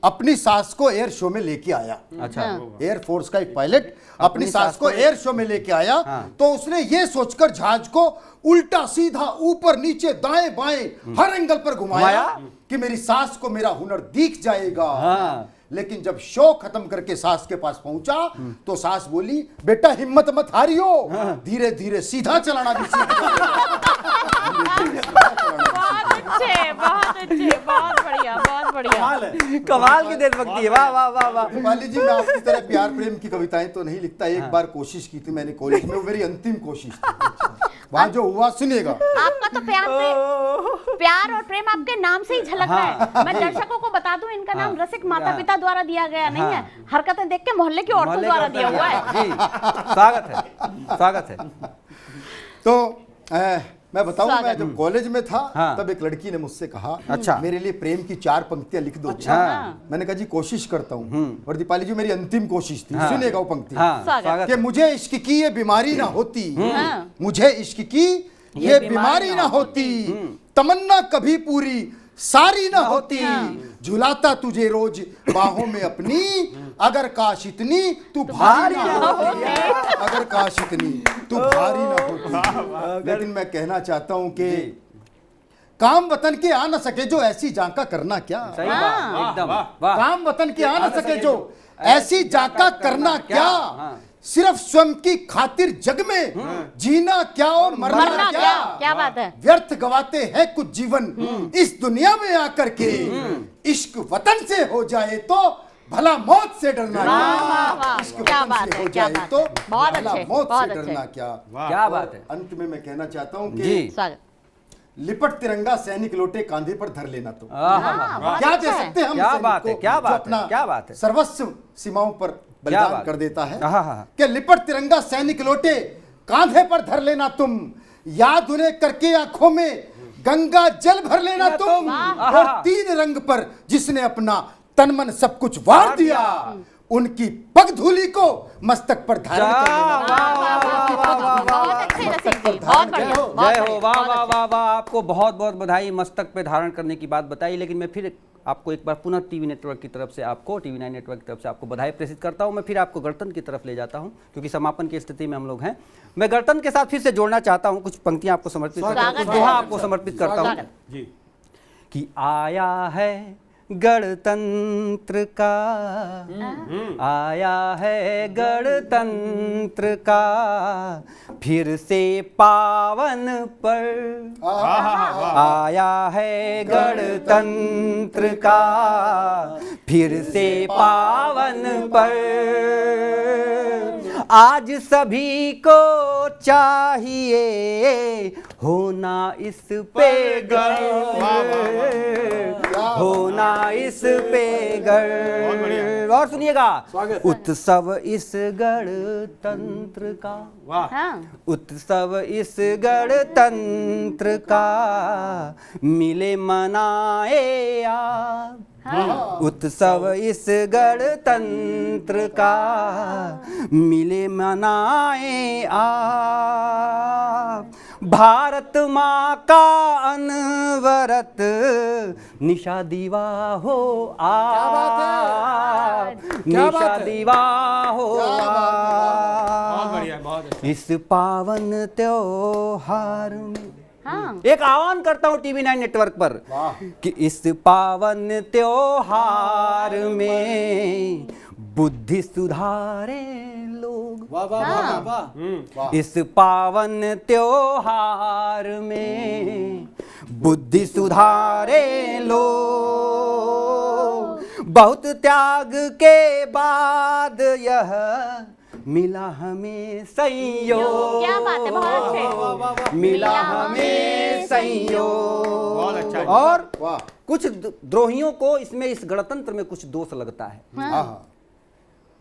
अपनी सास को एयर शो में लेके आया। अच्छा। एयर फोर्स का एक पायलट अपनी सास को एयर शो में लेके आया। हाँ। तो उसने ये सोचकर जहाज को उल्टा सीधा ऊपर नीचे दाएं बाएं हर एंगल पर घुमाया कि मेरी सास को मेरा हुनर दिख जाएगा। हाँ। लेकिन जब शो खत्म करके सास के पास पहुंचा तो सास बोली, बेटा हिम्मत मत हारियो, धीरे धीरे सीधा चलाना भी सीख बहुत अच्छे, बहुत बढ़िया, बहुत बढ़िया। कमाल की देशभक्ति है। वाह वाह वाह वाह। दीपाली जी, मैं आपकी तरह प्यार प्रेम की कविताएं तो नहीं लिखता। एक बार कोशिश की थी मैंने कॉलेज में, वो मेरी अंतिम कोशिश थी। वहां जो हुआ सुनिएगा। आपका तो प्यार और प्रेम आपके नाम से ही झलक रहा है। मैं दर्शकों को बता दूं, इनका नाम रसिक माता पिता द्वारा दिया गया नहीं है, हरकतें देख के मोहल्ले की औरतों द्वारा दिया हुआ है। जी, स्वागत है, स्वागत है। तो मैं बताऊं, मैं स्वागत। जब कॉलेज में था हाँ। तब एक लड़की ने मुझसे कहा, अच्छा। मेरे लिए प्रेम की 4 पंक्तियां लिख दो। अच्छा। मैंने कहा जी कोशिश करता हूँ। और दीपाली जी, मेरी अंतिम कोशिश थी। हाँ। सुनिएगा वो पंक्ति हाँ, स्वागत। स्वागत कि है। मुझे इश्क की ये बीमारी ना होती, हाँ। मुझे इश्क की ये बीमारी ना होती, तमन्ना कभी पूरी सारी ना होती, झुलाता तुझे रोज बाहों में अपनी, अगर काश इतनी तू भारी ना होती, अगर काश इतनी तू भारी ना होती। लेकिन मैं कहना चाहता हूं कि काम वतन के आ न सके जो ऐसी जांका करना क्या। सही बात, एकदम वाह। काम वतन के आ न सके जो ऐसी जांका करना क्या। हाँ। सिर्फ स्वयं की खातिर जग में जीना क्या और मरना क्या। क्या बात है। व्यर्थ गवाते हैं कुछ जीवन इस दुनिया में आकर के, इश्क वतन से हो जाए तो भला मौत से डरना क्या। इश्क क्या वतन बात से है, हो क्या जाए बात तो है। बहुत भला अच्छे, मौत बहुत से अच्छे। डरना क्या। क्या बात है। अंत में मैं कहना चाहता हूं जी। कि स्वागत। लिपट तिरंगा सैनिक लौटे कांधे पर धर लेना तो बहुत क्या अच्छा दे है। सकते हैं हम क्या सैनिक बात है, को, क्या जो बात है, अपना क्या बात है। सर्वस्व सीमाओं पर बलिदान बात कर देता है। हाँ, हाँ। कि लिपट तिरंगा सैनिक लौटे कांधे पर धर लेना तुम, याद उन्हें करके आंखों में गंगा जल भर लेना तुम, और 3 रंग पर जिसने अपना तन मन सब कुछ वार दिया, उनकी पग धूली को मस्तक पर धारण कर लेना। बहुत अच्छे रसिक जी, बहुत बढ़िया, बहुत जय हो, बढ़िया, वाह बहुत वाह अच्छे। वाह वाह। आपको बहुत बहुत बधाई मस्तक पे धारण करने की बात बताई। लेकिन मैं फिर आपको एक बार पुनः टीवी नेटवर्क की तरफ से आपको TV9 नेटवर्क की तरफ से आपको बधाई प्रेषित करता हूं। मैं फिर आपको गणतंत्र की तरफ ले जाता हूं क्योंकि समापन की स्थिति में हम लोग हैं। मैं गणतंत्र के साथ फिर से जोड़ना चाहता हूं, कुछ पंक्तियां आपको समर्पित करता हूं, कुछ स्वागत है। दोहा आपको समर्पित करता हूं जी। कि आया है गणतंत्र का, आया है गणतंत्र का फिर से पावन पर, आया है गणतंत्र का फिर से पावन पर, आज सभी को चाहिए होना इस पे गर्व, होना इस पे गर्व। और सुनिएगा, उत्सव इस गणतंत्र का, उत्सव इस गणतंत्र का मिले मनाए आप। उत्सव इस गणतंत्र का मिले मनाए आप। भारत माँ का अनवरत निशा दीवा हो आप, निशा दीवा हो आप। इस पावन त्योहार में एक आह्वान करता हूं टीवी 9 नेटवर्क पर कि इस पावन त्योहार में बुद्धि सुधारे लोग। वाह वाह वाह वाह। इस पावन त्योहार में बुद्धि सुधारे लोग। बहुत त्याग के बाद यह मिला हमें संयोग। क्या बात है, बहुत अच्छे। मिला हमें संयोग। बहुत अच्छा। और कुछ द्रोहियों को इसमें इस गणतंत्र में कुछ दोष लगता है।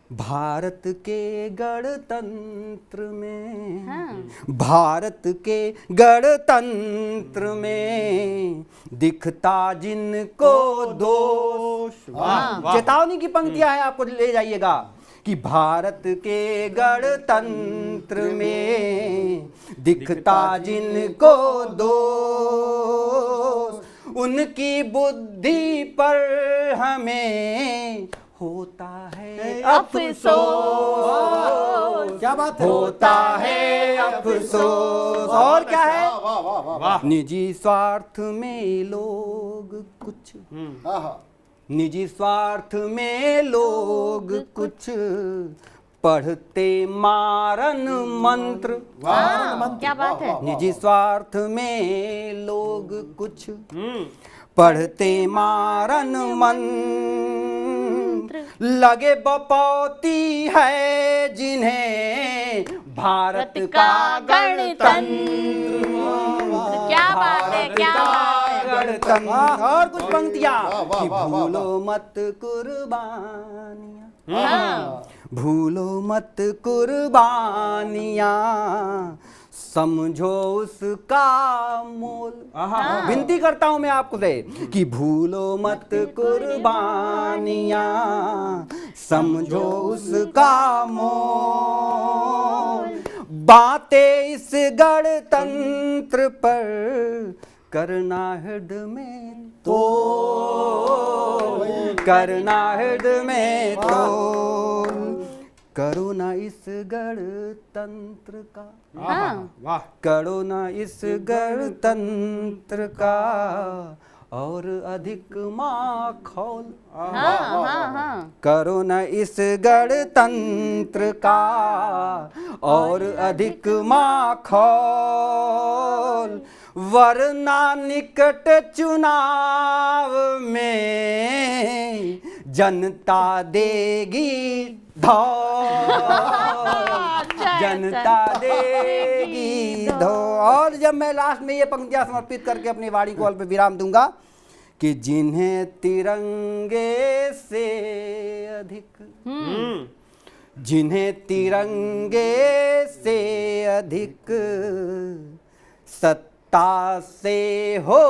भारत के गणतंत्र में, भारत के गणतंत्र में दिखता जिनको दोष। चेतावनी की पंक्तियां हैं, आपको ले जाइएगा कि भारत के गणतंत्र में दिखता जिनको दोष, उनकी बुद्धि पर हमें होता है अफसोस। क्या बात है, होता है अफसोस। और क्या है, निजी स्वार्थ में लोग कुछ, निजी स्वार्थ में लोग कुछ पढ़ते मारन मंत्र। क्या बात है। निजी स्वार्थ में लोग कुछ पढ़ते मारन मंत्र, लगे बपौती है जिन्हें भारत का गणतंत्र। क्या बात है, क्या गणतंत्र। और कुछ पंक्तियां कि भूलो मत कुर्बानियां, भूलो मत कुर्बानियां, समझो उसका मोल। विनती करता हूं मैं आपको से कि भूलो मत कुर्बानियां, समझो उसका मोल। बातें इस गणतंत्र पर करना हृदय में तो, करना हृदय में तो, करो ना इस गणतंत्र का, करो ना इस गणतंत्र का और अधिक माखौल। करो ना इस गणतंत्र का और अधिक माखौल, वरना निकट चुनाव में जनता देगी जनता देगी धो। और जब मैं लास्ट में ये पंक्तियां समर्पित करके अपनी वाणी को अल्प विराम दूंगा कि जिन्हें तिरंगे से अधिक, जिन्हें तिरंगे से अधिक सत्ता से हो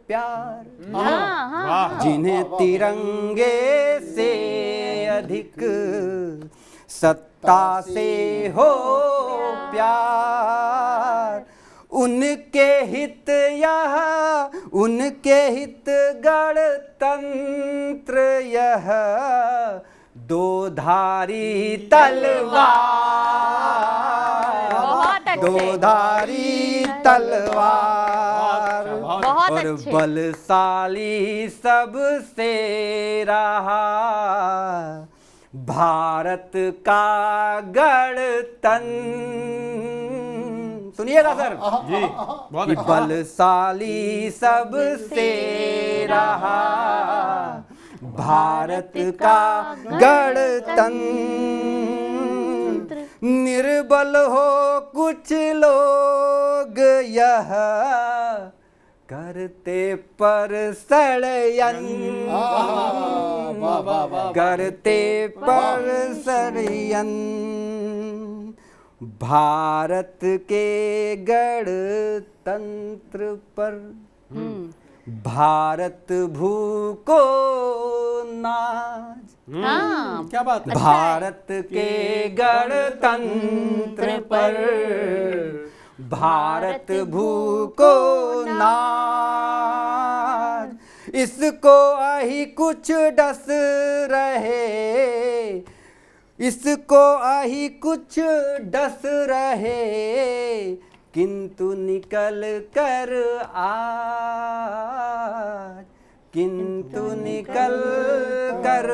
प्यार, जिन्हें तिरंगे से अधिक सत्ता से हो प्यार, उनके हित यह, उनके हित गणतंत्र यह दो धारी तलवार, दो धारी तलवार। और बलशाली सबसे रहा भारत का गणतंत्र। सुनिएगा सर जी, बहुत कि बलशाली सबसे रहा भारत का गणतंत्र। निर्बल हो कुछ लोग यह करते पर षड्यंत्र, करते पर षड्यंत्र। भारत के गणतंत्र पर भारत भू को नाज। क्या बात है। भारत के गणतंत्र पर भारत भू को नाज। इसको आही कुछ डस रहे, इसको आही कुछ डस रहे, किंतु निकल कर आज, किंतु निकल कर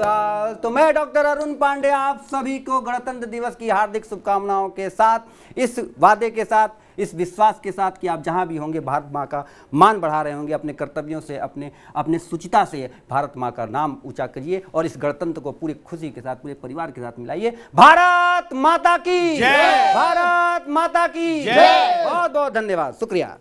आज। तो मैं डॉक्टर अरुण पांडे आप सभी को गणतंत्र दिवस की हार्दिक शुभकामनाओं के साथ, इस वादे के साथ, इस विश्वास के साथ कि आप जहां भी होंगे भारत माँ का मान बढ़ा रहे होंगे, अपने कर्तव्यों से, अपने सुचिता से भारत माँ का नाम ऊंचा करिए और इस गणतंत्र को पूरी खुशी के साथ, पूरे परिवार के साथ मिलाइए। भारत माता की जय, भारत माता की जय। बहुत बहुत धन्यवाद, शुक्रिया।